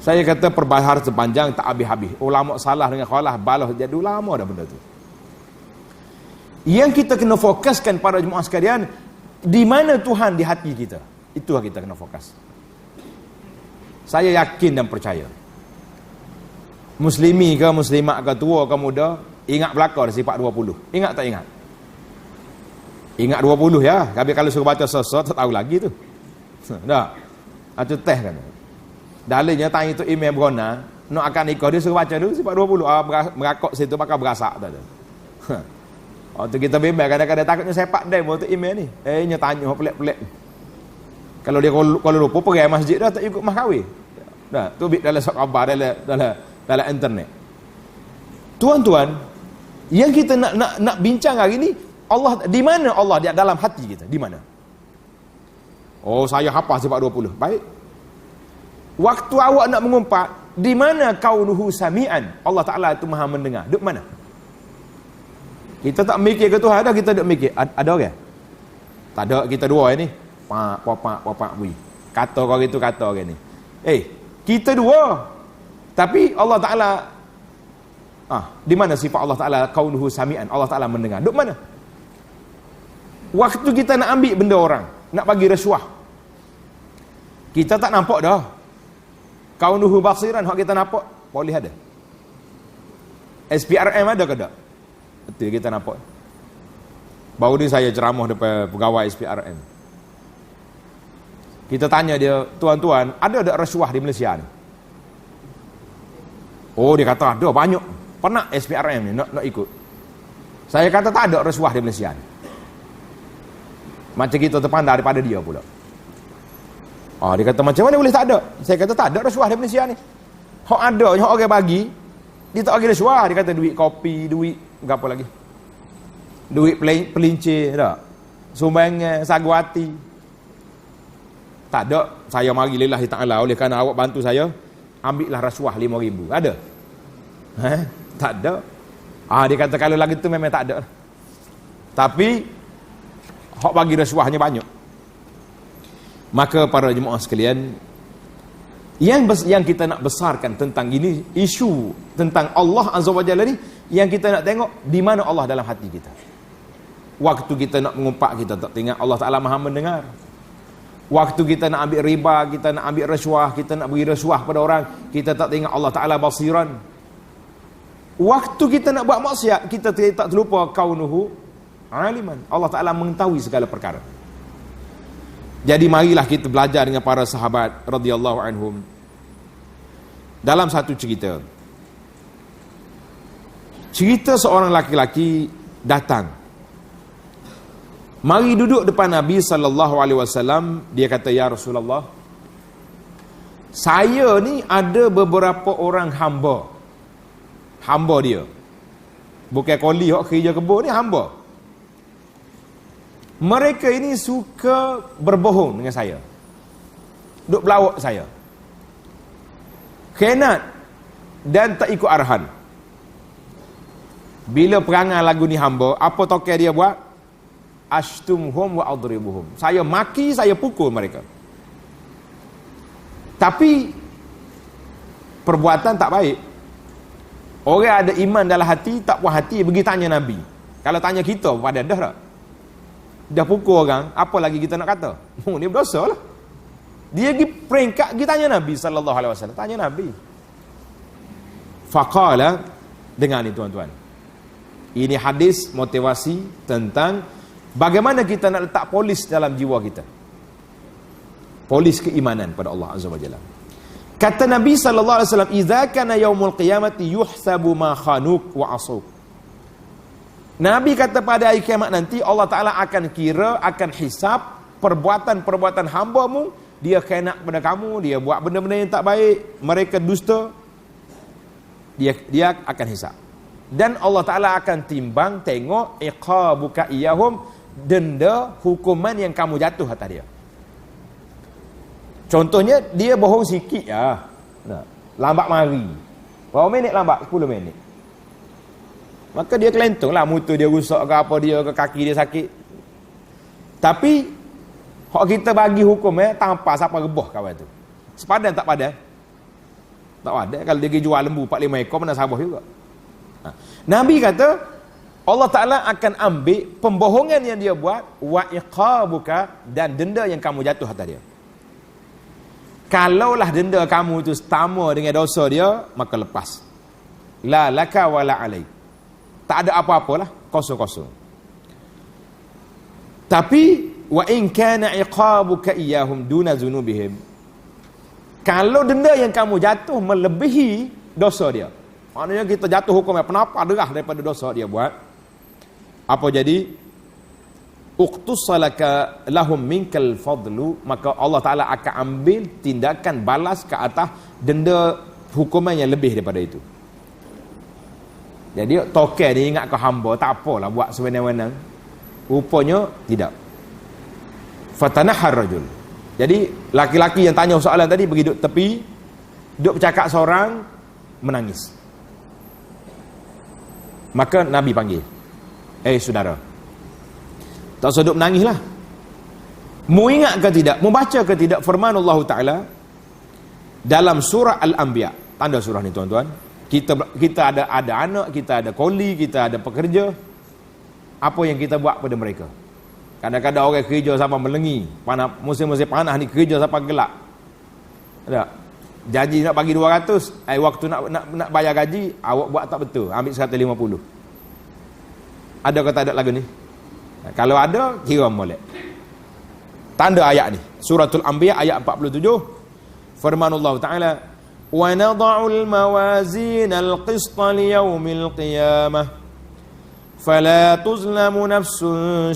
Saya kata perbalahan sepanjang tak habis-habis. Ulama salah dengan khalah, balah jadi lama dah benda tu. Yang kita kena fokuskan para jemaah sekalian, di mana Tuhan di hati kita. Itulah kita kena fokus. Saya yakin dan percaya, muslimi ke muslimat ke tua ke muda, ingat belakang sifat 20. Ingat tak ingat? Ingat 20 ya. Tapi kalau suruh baca sesuatu, tak tahu lagi tu. Dah. Itu teh kan. Dalilnya tanya itu email berona, nak akan nikah dia suruh baca dulu sifat 20. Merakok situ bakal berasak tak ada. Waktu kita bimbang kadang-kadang takutnya sepak demo tu email ni. Nya tanya pelik-pelik. Kalau dia kalau lupa pergi masjid dah, tak ikut mahkawin. Dah, tu dalam sok khabar, dalam internet. Tuan-tuan, yang kita nak bincang hari ni, Allah di mana? Allah di dalam hati kita, di mana? Oh, saya hafal sifat 20. Baik. Waktu awak nak mengumpat, di mana kaunuhu sami'an? Allah Taala itu Maha mendengar. Duk mana? Kita tak mikir ke Tuhan, ada kita duk mikir. Ada orang? Tak ada, kita dua ni. Pak bui. Kata orang itu, kata orang ni. Kita dua. Tapi Allah Taala, di mana sifat Allah Taala kaunuhu sami'an? Allah Taala mendengar. Duk mana? Waktu kita nak ambil benda orang, nak bagi rasuah, kita tak nampak dah. Kaunuhu basiran, hak kita nampak, boleh ada. SPRM ada ke tak? Betul kita nampak. Baru ni saya ceramah depan pegawai SPRM. Kita tanya dia, tuan-tuan, ada tak rasuah di Malaysia ni? Oh, dia kata ada banyak. Pernah SPRM ni nak ikut. Saya kata tak ada rasuah di Malaysia ni. Macam kita terpandang daripada dia pula. Dia kata macam mana boleh tak ada? Saya kata tak ada rasuah di Malaysia ni. Hak ada, hak orang bagi, dia tak bagi rasuah. Dia kata duit kopi, duit apa lagi? Duit pelincir tak? Sumbangan sagu hati. Tak ada. Saya mari lillahi ta'ala, oleh kerana awak bantu saya, ambillah rasuah 5,000. Ada? Tak ada. Dia kata kalau lagi tu memang tak ada. Tapi hak bagi rasuahnya banyak. Maka para jemaah sekalian, yang kita nak besarkan tentang ini, isu tentang Allah Azza wa Jalla ni, yang kita nak tengok di mana Allah dalam hati kita. Waktu kita nak mengumpat, kita tak tengok Allah Ta'ala Maha mendengar. Waktu kita nak ambil riba, kita nak ambil rasuah, kita nak beri rasuah pada orang, kita tak tengok Allah Ta'ala basiran. Waktu kita nak buat maksiat, kita tak terlupa kaunuhu aliman. Allah Ta'ala mengetahui segala perkara. Jadi marilah kita belajar dengan para sahabat radhiyallahu anhum. Dalam satu cerita seorang laki-laki datang, mari duduk depan Nabi sallallahu alaihi wasallam. Dia kata, ya Rasulullah, saya ni ada beberapa orang hamba dia, bukan koli hok kerja kebun ni, hamba. Mereka ini suka berbohong dengan saya, duk belawak saya, khianat dan tak ikut arahan. Bila perangai lagu ni hamba, apa tokai dia buat? Ashtumhum wa adribuhum. Saya maki, saya pukul mereka. Tapi perbuatan tak baik. Orang ada iman dalam hati, tak puas hati, pergi tanya Nabi. Kalau tanya kita, pada dah tak? Dah pukul orang, apa lagi kita nak kata? Ni berdosa lah. Dia pergi peringkat, pergi tanya Nabi sallallahu alaihi wasallam. Tanya Nabi. Faqala, dengar ni tuan-tuan. Ini hadis motivasi tentang bagaimana kita nak letak polis dalam jiwa kita. Polis keimanan pada Allah Azza wa Jalla. Kata Nabi sallallahu alaihi wasallam, "Idza kana yaumul qiyamati yuhsabu ma khanuk wa asuk." Nabi kata pada hari kiamat nanti Allah Ta'ala akan kira, akan hisab perbuatan-perbuatan hamba-Mu. Dia khianat pada kamu, dia buat benda-benda yang tak baik, mereka dusta, dia akan hisab. Dan Allah Ta'ala akan timbang, tengok iqabuka iyahum, denda, hukuman yang kamu jatuh atas dia. Contohnya, dia bohong sikit lah, lambat mari, berapa minit lambat? 10 minit. Maka dia kelentong lah, mutu dia rusak ke apa dia, ke kaki dia sakit. Tapi hak kita bagi hukum tanpa siapa rebah kawan tu. Sepadan tak padan? Tak padan. Kalau dia pergi jual lembu 4-5 ekor, mana sabah juga. Nabi kata Allah Ta'ala akan ambil pembohongan yang dia buat, wa iqabuka, dan denda yang kamu jatuh atas dia. Kalaulah denda kamu tu sama dengan dosa dia, maka lepas. La laka wa la alaik. Tak ada apa-apalah, kosong-kosong. Tapi wa in kana iqabuka iyyahum duna zunubihim, kalau denda yang kamu jatuh melebihi dosa dia, maknanya kita jatuh hukumnya penapa derah daripada dosa dia buat, apa jadi? Uqtusalaka lahum minkal fadlu, maka Allah Ta'ala akan ambil tindakan balas ke atas denda hukuman yang lebih daripada itu. Jadi tokai dia ingat ke hamba, tak apalah buat sewenang-wenang. Rupanya tidak. Fatanahar rajul. Jadi laki-laki yang tanya soalan tadi pergi duduk tepi, duduk bercakap seorang, menangis. Maka Nabi panggil, saudara, tak usah duduk menangis lah. Mu ingat ke tidak, mu baca ke tidak firman Allah Ta'ala dalam surah Al-Anbiya. Tanda surah ni tuan-tuan. Kita ada anak, kita ada koli, kita ada pekerja. Apa yang kita buat pada mereka? Kadang-kadang orang kerja sampai melengi, musim-musim panas ni kerja sampai gelap. Ada janji nak bagi 200, waktu nak bayar gaji awak buat tak betul, ambil 150. Ada kata ada lagu ni? Kalau ada, kira molek. Tanda ayat ni. Suratul Anbiya ayat 47. Firmanullah Ta'ala, وَنَضَعُ الْمَوَازِينَ الْقِسْطَ لِيَوْمِ الْقِيَامَةِ فَلَا تُظْلَمُ نَفْسٌ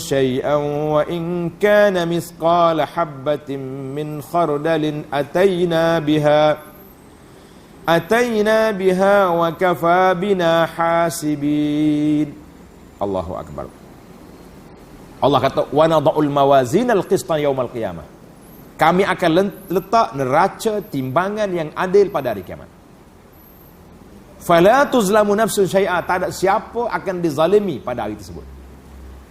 شَيْئًا وَإِنْ كَانَ مِثْقَالَ حَبَّةٍ مِّنْ خَرْدَلٍ أَتَيْنَا بِهَا وَكَفَى بِنَا حَاسِبِينَ. Allahu Akbar. Allah kata, وَنَضَعُ الْمَوَازِينَ الْقِسْطَ يَوْمَ الْقِيَامَةِ. Kami akan letak neraca timbangan yang adil pada hari kiamat. Fala tuzlamu nafsun syai'a, tak ada siapa akan dizalimi pada hari tersebut.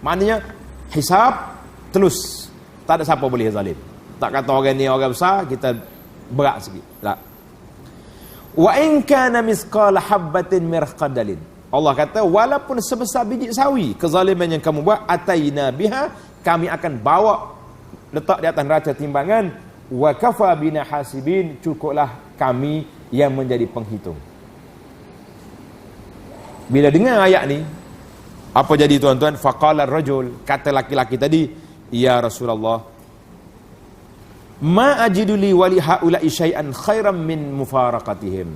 Maknanya hisab telus, tak ada siapa boleh zalim. Tak kata orang ni orang besar, kita berat sikit. Tak. Wa in kana misqala habbatin min khardalin. Allah kata walaupun sebesar biji sawi kezaliman yang kamu buat, ataina biha, kami akan bawa letak di atas neraca timbangan, wa kafa bina hasibin, cukuplah kami yang menjadi penghitung. Bila dengar ayat ni, apa jadi tuan-tuan? Faqala ar-rajul, kata laki-laki tadi, ya Rasulullah, ma ajidu li wa li haula'i syai'an khairan min mufaraqatihim.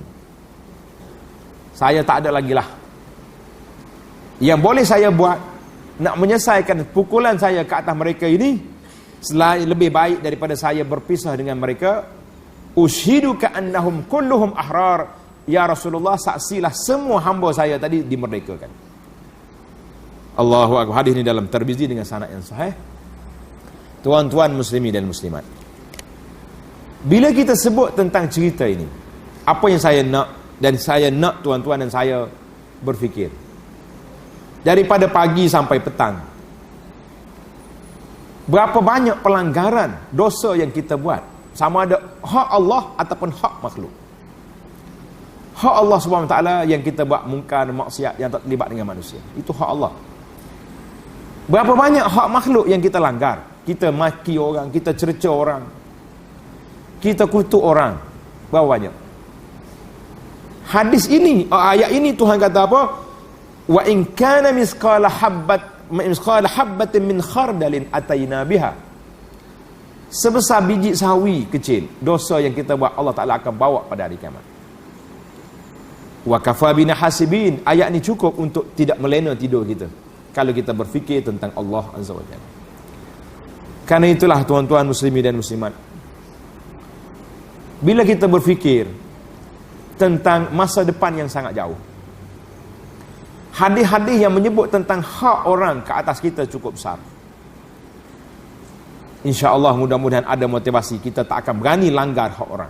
Saya tak ada lagi lah yang boleh saya buat nak menyelesaikan pukulan saya ke atas mereka ini, selain lebih baik daripada saya berpisah dengan mereka. Ushiduka annahum kulluhum ahrar, ya Rasulullah, saksilah semua hamba saya tadi dimerdekakan. Allahu Akbar. Hadis ini dalam Tirmizi dengan sanad yang sahih. Tuan-tuan muslimin dan muslimat, bila kita sebut tentang cerita ini, apa yang saya nak, dan saya nak tuan-tuan dan saya berfikir daripada pagi sampai petang, berapa banyak pelanggaran dosa yang kita buat, sama ada hak Allah ataupun hak makhluk. Hak Allah SWT yang kita buat mungkar, maksiat yang tak terlibat dengan manusia, itu hak Allah. Berapa banyak hak makhluk yang kita langgar? Kita maki orang, kita cerca orang, kita kutuk orang. Berapa banyak? Hadis ini, ayat ini Tuhan kata apa? Wa in kana misqala habbatin min khardalin ataina biha. Sebesar biji sawi kecil dosa yang kita buat, Allah Ta'ala akan bawa pada hari kiamat. Wa kafa bina hasibin. Ayat ni cukup untuk tidak melena tidur kita kalau kita berfikir tentang Allah Azza wa Jalla. Karena itulah tuan-tuan muslimin dan muslimat, bila kita berfikir tentang masa depan yang sangat jauh, hadis-hadis yang menyebut tentang hak orang ke atas kita cukup besar. InsyaAllah mudah-mudahan ada motivasi, kita tak akan berani langgar hak orang.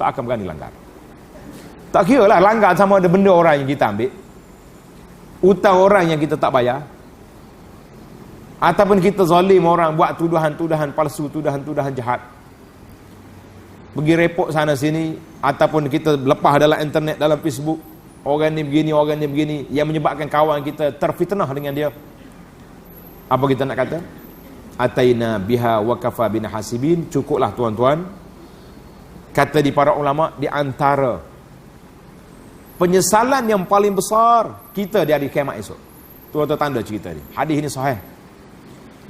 Tak akan berani langgar. Tak kira lah langgar sama ada benda orang yang kita ambil, hutang orang yang kita tak bayar, ataupun kita zalim orang, buat tuduhan-tuduhan palsu, tuduhan-tuduhan jahat, pergi report sana sini, ataupun kita lepas dalam internet, dalam Facebook, orang ni begini, orang ni begini, yang menyebabkan kawan kita terfitnah dengan dia. Apa kita nak kata? Ataina biha wa kafa bina hasibin. Cukuplah tuan-tuan. Kata di para ulama, di antara penyesalan yang paling besar kita di hari kiamat esok, tuan-tuan tanda cerita ni. Hadis ini sahih,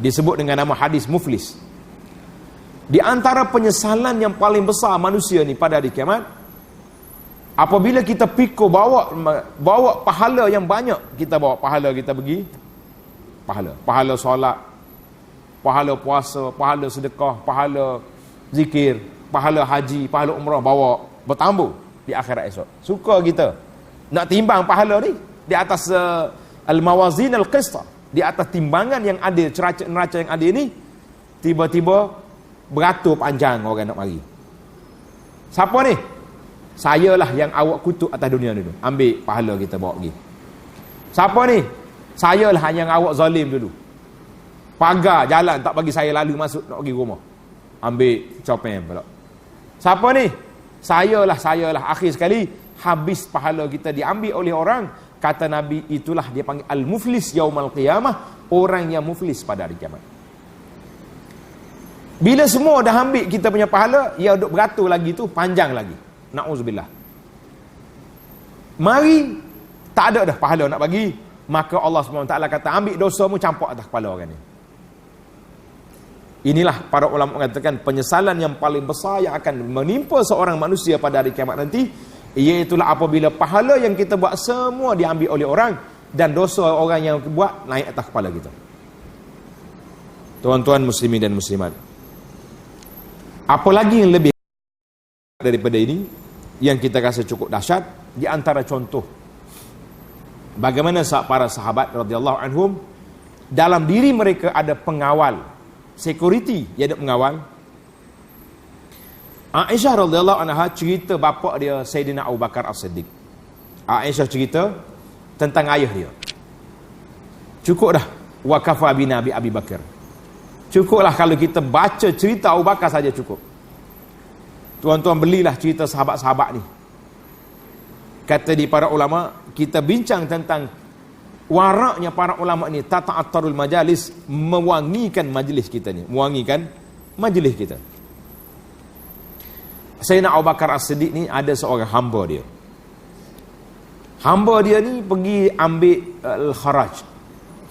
disebut dengan nama hadis muflis. Di antara penyesalan yang paling besar manusia ni pada hari kiamat, apabila kita pikul bawa pahala yang banyak, kita bawa pahala, kita pergi pahala solat, pahala puasa, pahala sedekah, pahala zikir, pahala haji, pahala umrah, bawa bertambah di akhirat esok. Suka kita nak timbang pahala ni di atas al-mawazin al-qista, di atas timbangan yang adil, neraca yang adil ni, tiba-tiba beratur panjang orang nak mari. Siapa ni? Sayalah yang awak kutuk atas dunia dulu, ambil pahala kita bawa pergi. Siapa ni? Sayalah yang awak zalim dulu, pagar jalan tak bagi saya lalu masuk nak pergi rumah, ambil copen pula. Siapa ni? Sayalah. Akhir sekali habis pahala kita diambil oleh orang. Kata Nabi, itulah dia panggil al-muflis yaumal qiyamah, orang yang muflis pada hari kiamat. Bila semua dah ambil kita punya pahala, ia duduk beratur lagi tu panjang lagi. Na'udzubillah. Mari tak ada dah pahala nak bagi. maka Allah SWT kata ambil dosamu campur atas kepala orang ni. Inilah para ulama mengatakan penyesalan yang paling besar yang akan menimpa seorang manusia pada hari kiamat nanti, iaitulah apabila pahala yang kita buat semua diambil oleh orang dan dosa orang yang buat naik atas kepala kita. Tuan-tuan muslimin dan muslimat, apa lagi yang lebih daripada ini yang kita rasa cukup dahsyat? Di antara contoh bagaimana para sahabat radhiyallahu anhum dalam diri mereka ada pengawal, security yang ada pengawal. Aisyah radhiyallahu anha cerita bapa dia Sayyidina Abu Bakar As-Siddiq. Aisyah cerita tentang ayah dia. Cukup dah, wa kafa bina bi Abi Bakar. Cukuplah kalau kita baca cerita Abu Bakar saja cukup. Tuan-tuan belilah cerita sahabat-sahabat ni. Kata di para ulama, kita bincang tentang waraknya para ulama ni, tata'attarul majalis, mewangikan majlis kita ni, mewangikan majlis kita. Sayyidina Abu Bakar As-Siddiq ni ada seorang hamba dia. Hamba dia ni pergi ambil al-kharaj.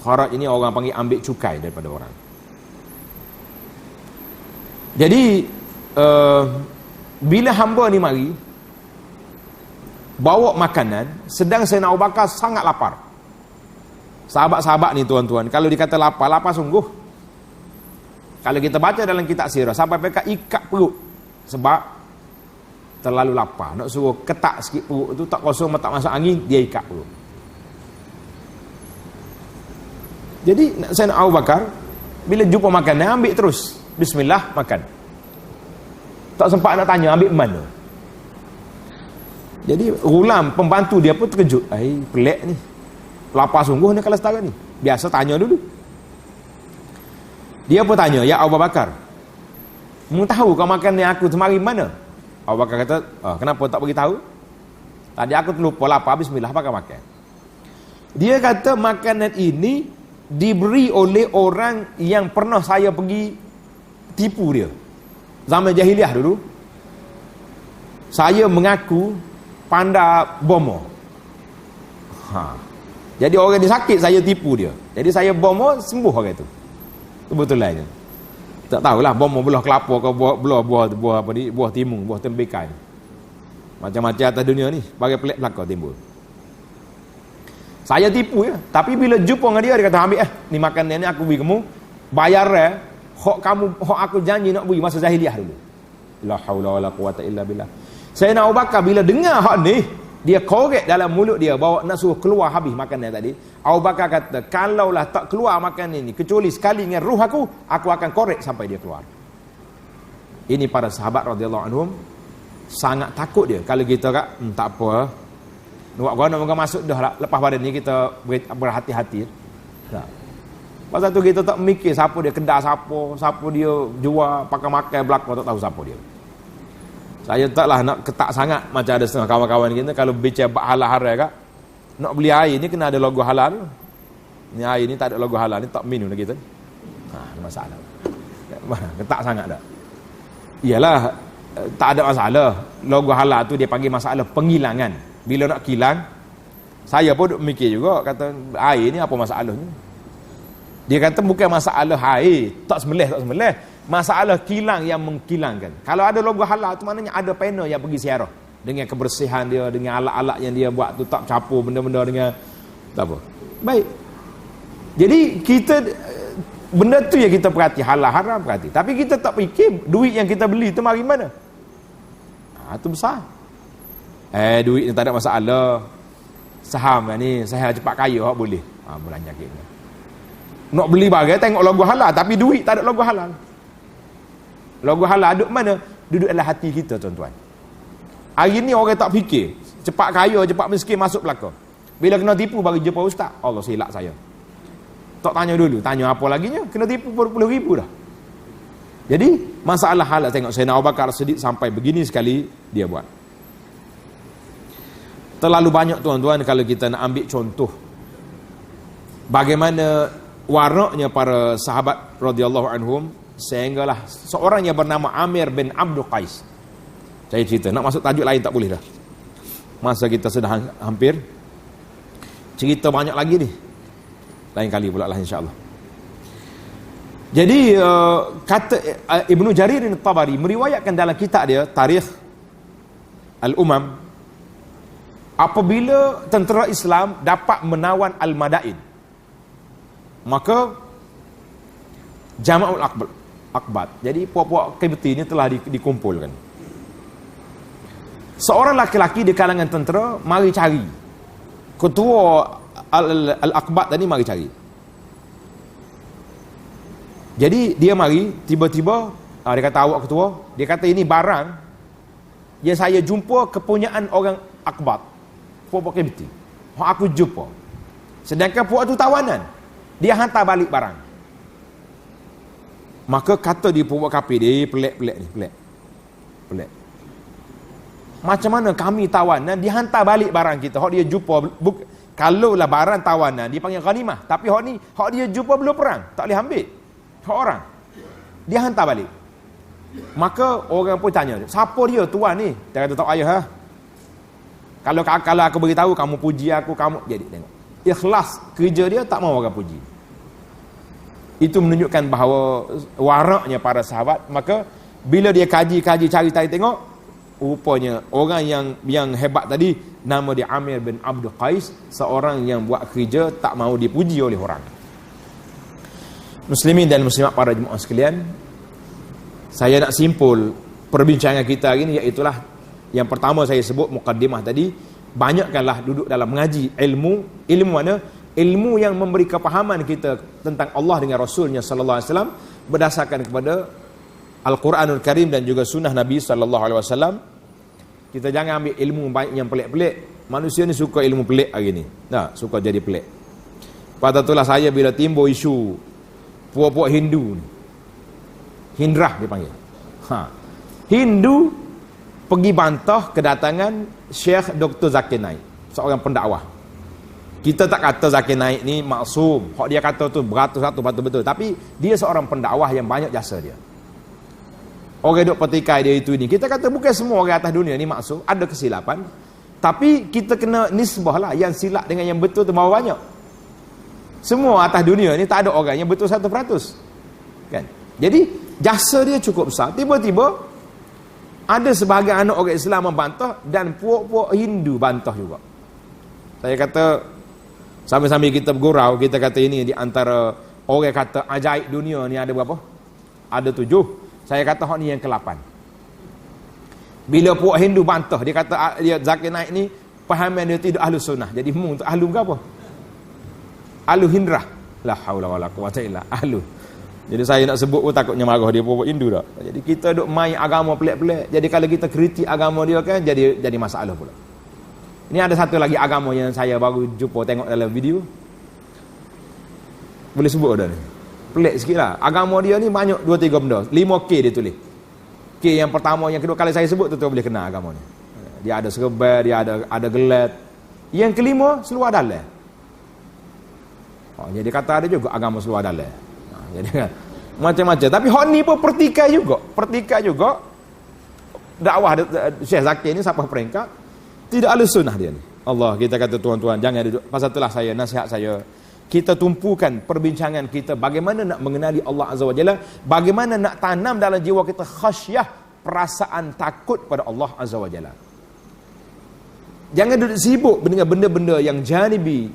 Kharaj ini orang panggil ambil cukai daripada orang. Jadi bila hamba ni mari bawa makanan, sedang Sayyidina Abu Bakar sangat lapar. Sahabat-sahabat ni tuan-tuan, kalau dikata lapar, lapar sungguh. Kalau kita baca dalam kitab sirah, sampai mereka ikat perut sebab terlalu lapar. Nak suruh ketak sikit perut tu, tak kosong, tak masuk angin, dia ikat perut. Jadi Sayyidina Abu Bakar bila jumpa makanan, ambil terus, bismillah, makan. Tak sempat nak tanya ambil mana. Jadi Ghulam, pembantu dia pun terkejut. Pelik ni, lapar sungguh ni kalau setara ni. Biasa tanya dulu. Dia pun tanya, ya Abu Bakar, mu tahu kau makan ni aku semari mana? Abu Bakar kata, kenapa tak beritahu? Tadi aku terlupa lapar, bismillah makan. Dia kata makanan ini diberi oleh orang yang pernah saya pergi tipu dia. Zaman jahiliah dulu, saya mengaku pandai bomo. Jadi orang dia sakit, saya tipu dia. Jadi saya bomo, sembuh orang itu. Kebetulannya. Tak tahulah bomo belah kelapa ke buah apa ni, buah timun, buah tembekai. Macam-macam atas dunia ni, bagai pelik belaka timbul. Saya tipu ya, tapi bila jumpa dengan dia kata ambil ni makan ni aku beri kamu, bayar hak aku janji nak beri masa jahiliah dulu. La haula wala quwata illa billah. Sayyidina Abu Bakar bila dengar hak ni, dia korek dalam mulut dia bawa nak suruh keluar habis makanan tadi. Abu Bakar kata, kalaulah tak keluar makan ini kecuali sekali dengan ruh aku akan korek sampai dia keluar. Ini para sahabat radhiyallahu anhum sangat takut dia. Kalau kita tak apa, nak guna moga masuk dah lah. Lepas pada ni kita berhati-hati. Tak. Pasal tu kita tak mikir siapa dia kedai siapa dia jual pakai makan belakang, tak tahu siapa dia. Saya taklah nak ketak sangat macam ada setengah kawan-kawan kita kalau bicara halal haram kak. Nak beli air ni kena ada logo halal. Ni air ni tak ada logo halal ni tak minum lagi tu. Masalah. Ketak sangat dah. Iyalah tak ada masalah. Logo halal tu dia panggil masalah penghilangan. Bila nak kilang, saya pun duk mikir juga kata air ni apa masalahnya. Dia kata bukan masalah air, tak sembelih. Masalah kilang yang mengkilangkan. Kalau ada logo halal tu maknanya ada panel yang pergi siarah dengan kebersihan dia, dengan alat-alat yang dia buat tu tak campur benda-benda dengan tak apa. Baik. Jadi kita benda tu yang kita perhati, halal haram perhati. Tapi kita tak fikir duit yang kita beli tu mari mana. Tu besar. Duit ni tak ada masalah. Saham ni saya cepat kaya boleh. Belanja kita. Nak beli barang tengok logo halal tapi duit tak ada logo halal. Logo halal duduk mana? Duduk dalam hati kita tuan-tuan. Hari ni orang tak fikir cepat kaya, cepat miskin masuk belakang. Bila kena tipu baru jumpa ustaz, Allah silap saya. Tak tanya dulu, tanya apa laginya? Kena tipu berpuluh ribu dah. Jadi masalah halal tengok Sayyidina Abu Bakar As-Siddiq sampai begini sekali dia buat. Terlalu banyak tuan-tuan kalau kita nak ambil contoh bagaimana waraknya para sahabat radhiyallahu anhum, sehinggalah seorang yang bernama Amir bin Abdul Qais. Saya cerita, nak masuk tajuk lain tak boleh dah. Masa kita sudah hampir. Cerita banyak lagi ni. lain kali pula lah insya-Allah. Jadi kata Ibnu Jarir At-Tabari meriwayatkan dalam kitab dia Tarikh Al-Umam, apabila tentera Islam dapat menawan Al-Madain, maka Jama'ul Aqbat, jadi puak-puak Qibti ini telah dikumpulkan. Seorang laki-laki di kalangan tentera mari cari ketua Al-Aqbat tadi, mari cari. Jadi dia mari, tiba-tiba dia kata, awak ketua, dia kata ini barang yang saya jumpa kepunyaan orang Aqbat, puak-puak Qibti, aku jumpa, sedangkan puak tu tawanan, dia hantar balik barang. Maka kata dia puak kafir dia, pelik ni, pelik. Macam mana kami tawanan dihantar balik barang kita, hak dia jumpa kalau lah barang tawanan dipanggil ghanimah, tapi hak dia jumpa belum perang, tak boleh ambil. Hak orang dia hantar balik. Maka orang pun tanya, siapa dia tuan ni? Dia kata, tak payah. Kalau aku beritahu kamu puji aku, kamu jadi tengok. Ikhlas kerja dia, tak mahu orang puji. Itu menunjukkan bahawa waraknya para sahabat. Maka bila dia kaji cari tengok, rupanya orang yang hebat tadi nama dia Amir bin Abdul Qais, seorang yang buat kerja tak mahu dipuji oleh orang. Muslimin dan muslimat para jemaah sekalian, saya nak simpul perbincangan kita hari ini, iaitulah yang pertama saya sebut mukaddimah tadi, banyakkanlah duduk dalam mengaji ilmu mana? Ilmu yang memberi kepahaman kita tentang Allah dengan Rasulnya sallallahu alaihi wasallam berdasarkan kepada Al-Quranul Karim dan juga sunnah Nabi sallallahu alaihi wasallam. Kita jangan ambil ilmu yang pelik-pelik. Manusia ni suka ilmu pelik hari ni. Suka jadi pelik. Pada itulah saya bila timbul isu puak-puak Hindu ni, Hindrah dipanggil. Hindu pergi bantah kedatangan Syekh Dr. Zakir Naik, seorang pendakwah. Kita tak kata Zakir Naik ni maksum. Hak dia kata tu beratus-ratus betul-betul. Tapi dia seorang pendakwah yang banyak jasa dia. Orang duk petikai dia itu ini. Kita kata bukan semua orang atas dunia ni maksum, ada kesilapan. Tapi kita kena nisbah lah, yang silap dengan yang betul tu berapa banyak. Semua atas dunia ni tak ada orang yang betul 100%. Kan? Jadi jasa dia cukup besar. Tiba-tiba ada sebahagian anak orang Islam membantah dan puak-puak Hindu bantah juga. Saya kata sambil-sambil kita bergurau, kita kata ini di antara orang kata ajaib dunia ni ada berapa? Ada 7. Saya kata hak ni yang ke-8. Bila puak Hindu bantah, dia kata dia Zakir Naik ni pahaman dia tidak ahlu sunnah. Jadi untuk ahlu ke apa? Ahlu Hindrah. La haula wala quwata illa ahlu. Jadi saya nak sebut pun takutnya marah dia puak Hindu dah. Jadi kita duk main agama pelik-pelik. Jadi kalau kita kritik agama dia kan jadi masalah pula. Ini ada satu lagi agama yang saya baru jumpa tengok dalam video. Boleh sebut dah ni. Pelik sikit lah. Agama dia ni banyak 2-3 benda. 5K dia tulis. K yang pertama, yang kedua, kalau saya sebut tu boleh kenal agama ni. Dia ada serban, dia ada gelat. Yang kelima, seluar dalam. Jadi kata ada juga agama seluar dalam. Jadi kan macam-macam. Tapi hak ni pun pertikai juga. Dakwah Syekh Zakir ni siapa peringkat? Tidak ahli sunnah dia ni. Allah, kita kata tuan-tuan jangan duduk. Pasal itulah saya, nasihat saya, kita tumpukan perbincangan kita bagaimana nak mengenali Allah Azza wa Jalla, bagaimana nak tanam dalam jiwa kita khasyah, perasaan takut pada Allah Azza wa Jalla. Jangan duduk sibuk dengan benda-benda yang janibi,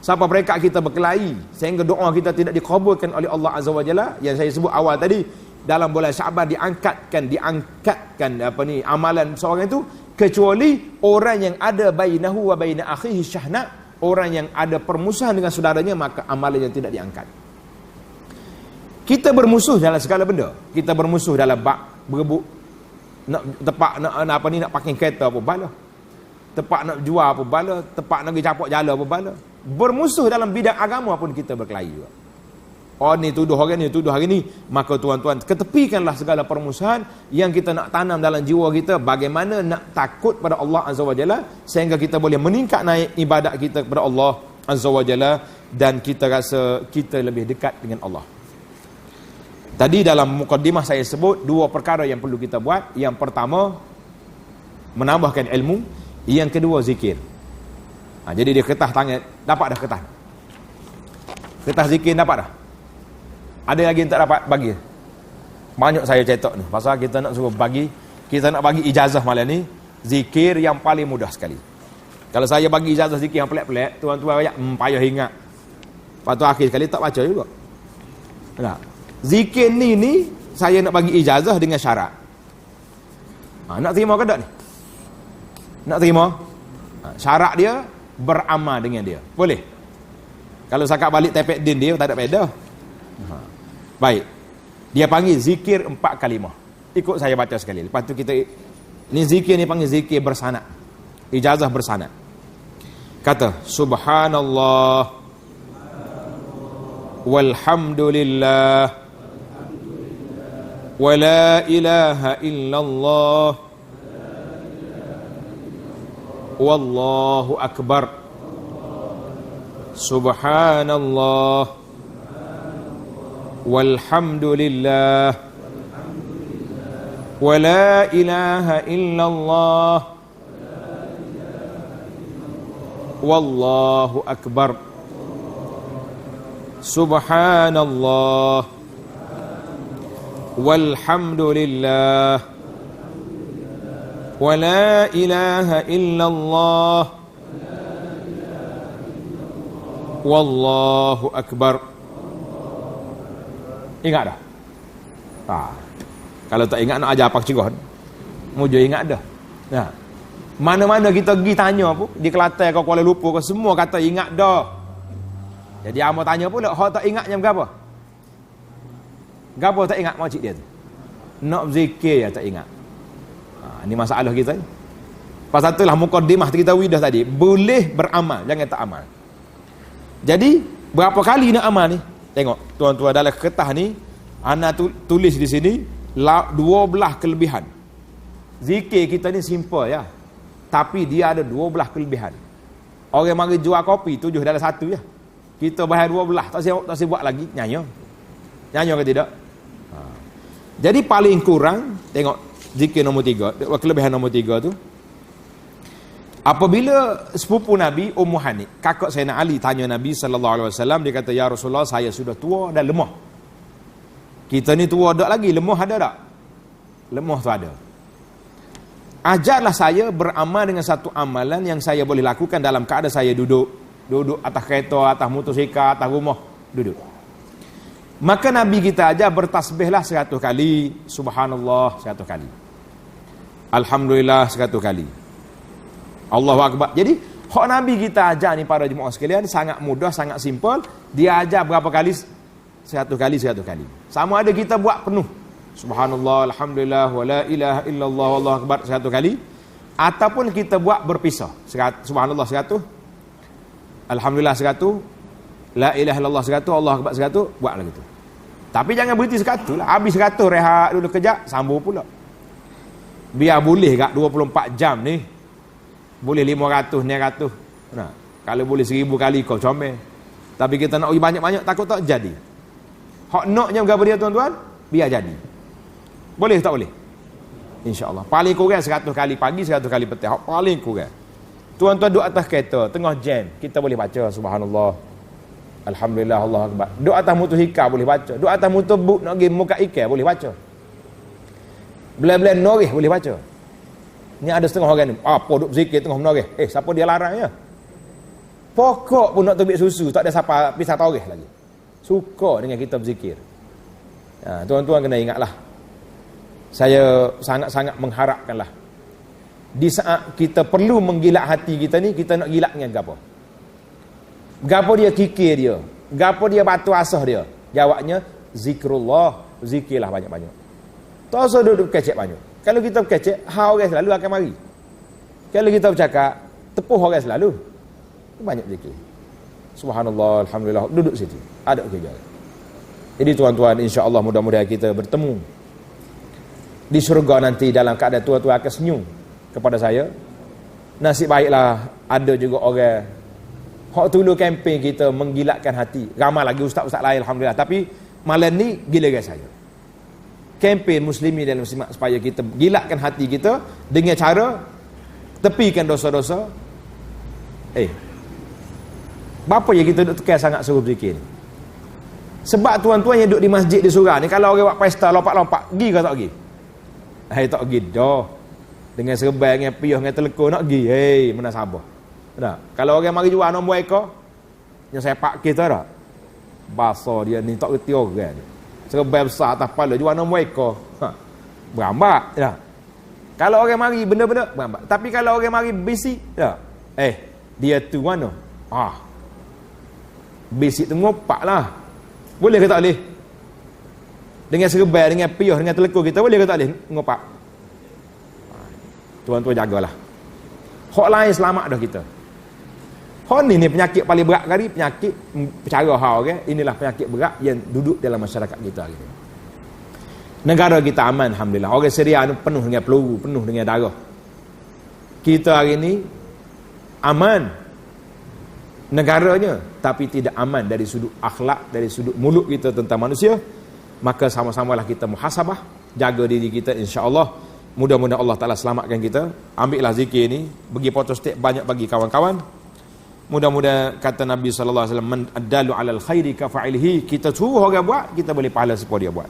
sampai mereka kita berkelahi sehingga doa kita tidak dikabulkan oleh Allah Azza wa Jalla. Yang saya sebut awal tadi, dalam bulan Syaban diangkatkan amalan seorang itu, kecuali orang yang ada bainahu wa baina akhihi syahna, orang yang ada permusuhan dengan saudaranya, maka amalannya tidak diangkat. Kita bermusuh dalam segala benda. Kita bermusuh dalam bab berebut, nak parking kereta apa bala, tempat nak jual apa bala, tempat nak pergi capok jala apa bala. Bermusuh dalam bidang agama pun kita berkelahi juga. Orang ni tuduh orang ni, tuduh hari ni, maka tuan-tuan ketepikanlah segala permusuhan. Yang kita nak tanam dalam jiwa kita bagaimana nak takut pada Allah Azza wa Jalla, sehingga kita boleh meningkat naik ibadat kita kepada Allah Azza wa Jalla, dan kita rasa kita lebih dekat dengan Allah. Tadi dalam mukaddimah saya sebut 2 perkara yang perlu kita buat. Yang pertama, menambahkan ilmu. Yang kedua, zikir. Jadi dia ketah tangan, dapat dah ketah. Kertas zikir dapat dah? Ada lagi yang tak dapat bagi? Banyak saya cetak ni. Pasal kita nak suruh bagi, kita nak bagi ijazah malam ni, zikir yang paling mudah sekali. Kalau saya bagi ijazah zikir yang pelik-pelik, tuan-tuan banyak payah ingat. Lepas tu akhir sekali tak baca juga. Tak. Zikir ni saya nak bagi ijazah dengan syarat. Nak terima ke tak ni? Nak terima? Syarat dia beramal dengan dia. Boleh? Kalau sakat balik tepek din dia tak ada faedah. Baik. Dia panggil zikir 4 kalimah. Ikut saya baca sekali. Lepas tu kita ni zikir ni panggil zikir bersanad. Ijazah bersanad. Kata subhanallah walhamdulillah wa la ilaha illallah wallahu akbar. Subhanallah walhamdulillah wa la ilaha illallah wallahu akbar. Subhanallah walhamdulillah wa la ilaha illallah wallahu akbar. Ingat dah? Kalau tak ingat nak ajar apa cegah, mujur ingat dah. Mana-mana kita pergi tanya pun, di Kelantan ke Kuala Lumpur ke, semua kata ingat dah. Jadi amal tanya pula, hak tak ingat jam berapa? Gapo tak ingat makcik dia tu? Nak berzikir ya tak ingat. Ini masalah kita ni. Pasal itulah mukadimah kita widah tadi, boleh beramal, jangan tak amal. Jadi berapa kali nak amal ni? Tengok tuan-tuan dalam kertas ni, ana tulis di sini 12 kelebihan. Zikir kita ni simple ya. Tapi dia ada 12 kelebihan. Orang mari jual kopi 7 dalam 1 je. Kita bayar 12, tak saya buat lagi nyanyi. Nyanyi ke tidak? Jadi paling kurang tengok zikir nombor 3, kelebihan nombor 3 tu. Apabila sepupu Nabi Ummu Hani, kakak Sayyidina Ali tanya Nabi sallallahu alaihi wasallam, dia kata, "Ya Rasulullah, saya sudah tua dan lemah." Kita ni tua tak lagi, lemah ada tak? Lemah tu ada. Ajarlah saya beramal dengan satu amalan yang saya boleh lakukan dalam keadaan saya duduk atas kereta, atas motosikal, atas rumah, duduk. Maka Nabi kita ajar bertasbihlah 100 kali, subhanallah 100 kali, alhamdulillah 100 kali, Allahu Akbar. Jadi hak Nabi kita ajar ni para jemaah sekalian sangat mudah, sangat simple. Dia ajar berapa kali? 100 kali, 100 kali. Sama ada kita buat penuh, subhanallah, alhamdulillah, wa la ilaha illallah, wallahu akbar 100 kali, ataupun kita buat berpisah, subhanallah 100, alhamdulillah 100, la ilaha illallah 100, Allah akbar 100, buat lagi tu. Tapi jangan berhenti 100 lah. Habis 100 rehat dulu kejap, sambung pula. Biar boleh kat 24 jam ni. Boleh 500, 900. Nah, kalau boleh 1000 kali kau comel. Tapi kita nak banyak-banyak, takut tak jadi. Hak naknya berapa dia tuan-tuan? Biar jadi. Boleh tak boleh? InsyaAllah. Paling kurang 100 kali pagi, 100 kali petang. Hak paling kurang. Tuan-tuan duduk atas kereta, tengah jam, kita boleh baca subhanallah, alhamdulillah, Allah akbar. Duduk atas motosikal boleh baca. Duduk atas motorbuk nak pergi muka ikan boleh baca. Belah-belah norih boleh baca. Ni ada setengah orang ni, apa duduk zikir tengah menoreh. Siapa dia larang ya? Pokok pun nak tubik susu, tak ada siapa pisah toreh lagi. Suka dengan kita berzikir. Tuan-tuan kena ingatlah. Saya sangat-sangat mengharapkanlah, di saat kita perlu menggilak hati kita ni, kita nak gilak dengan gapo? Gapo dia kikir dia? Gapo dia batu asah dia? Jawabnya zikrullah, zikirlah banyak-banyak. Tak usah duduk kecek banyak. Kalau kita berkecek, orang selalu akan mari. Kalau kita bercakap, tepuh orang selalu. Banyak zikir. Subhanallah, alhamdulillah, duduk situ. Ada kerja. Jadi tuan-tuan, insya-Allah mudah-mudahan kita bertemu di syurga nanti dalam keadaan tuan-tuan akan senyum kepada saya. Nasib baiklah ada juga orang hak tulu kempen kita menggilakkan hati. Ramai lagi ustaz-ustaz lain alhamdulillah, tapi malam ni giliran saya. Kempen muslimin dan muslimat supaya kita gilakkan hati kita dengan cara tepikan dosa-dosa. Bapa yang kita duk tekan sangat suruh berzikir. Sebab tuan-tuan yang duduk di masjid di surau ni, kalau orang buat pesta lompat-lompat, pergi ke tak pergi? Tak pergi dah. Dengan serbai, dengan piyah, dengan telekor nak pergi. Mana sabar. Tak? Kalau orang mari jual nombor ekor, yang saya pak kita tak? Bahasa dia ni tak kerti orang. Serbai besar atas kepala, jual nombor ekor. Berambak. Tak? Kalau orang mari benda-benda, berambak. Tapi kalau orang mari bisi, tak? Dia tu mana? Bisi tu ngopak lah. Boleh ke tak boleh? Dengan serbai, dengan piyah, dengan telekor kita, boleh ke tak boleh ngopak? Tuan-tuan jagalah. Hak lain selamat dah kita. Hak ni penyakit paling berat kali, penyakit cara hal okay? Inilah penyakit berat yang duduk dalam masyarakat kita gitu. Negara kita aman alhamdulillah. Orang Syria ni penuh dengan peluru, penuh dengan darah. Kita hari ni aman negaranya, tapi tidak aman dari sudut akhlak, dari sudut mulut kita tentang manusia. Maka sama-samalah kita muhasabah, jaga diri kita insya-Allah. Mudah-mudahan Allah Ta'ala selamatkan kita. Ambillah zikir ni, bagi photostat banyak bagi kawan-kawan. Mudah-mudahan kata Nabi sallallahu alaihi wasallam, man adallu 'alal khairi ka fa'ilihi, kita suruh orang buat, kita boleh pahala seperti dia buat.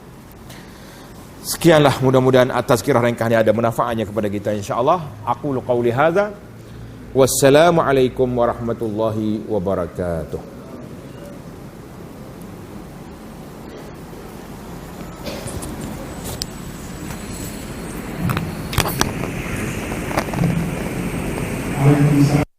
Sekianlah, mudah-mudahan atas kirah ringkas ni ada manfaatnya kepada kita insya-Allah. Aqulu qauli hadza. Wassalamualaikum warahmatullahi wabarakatuh. Waalaikumsalam.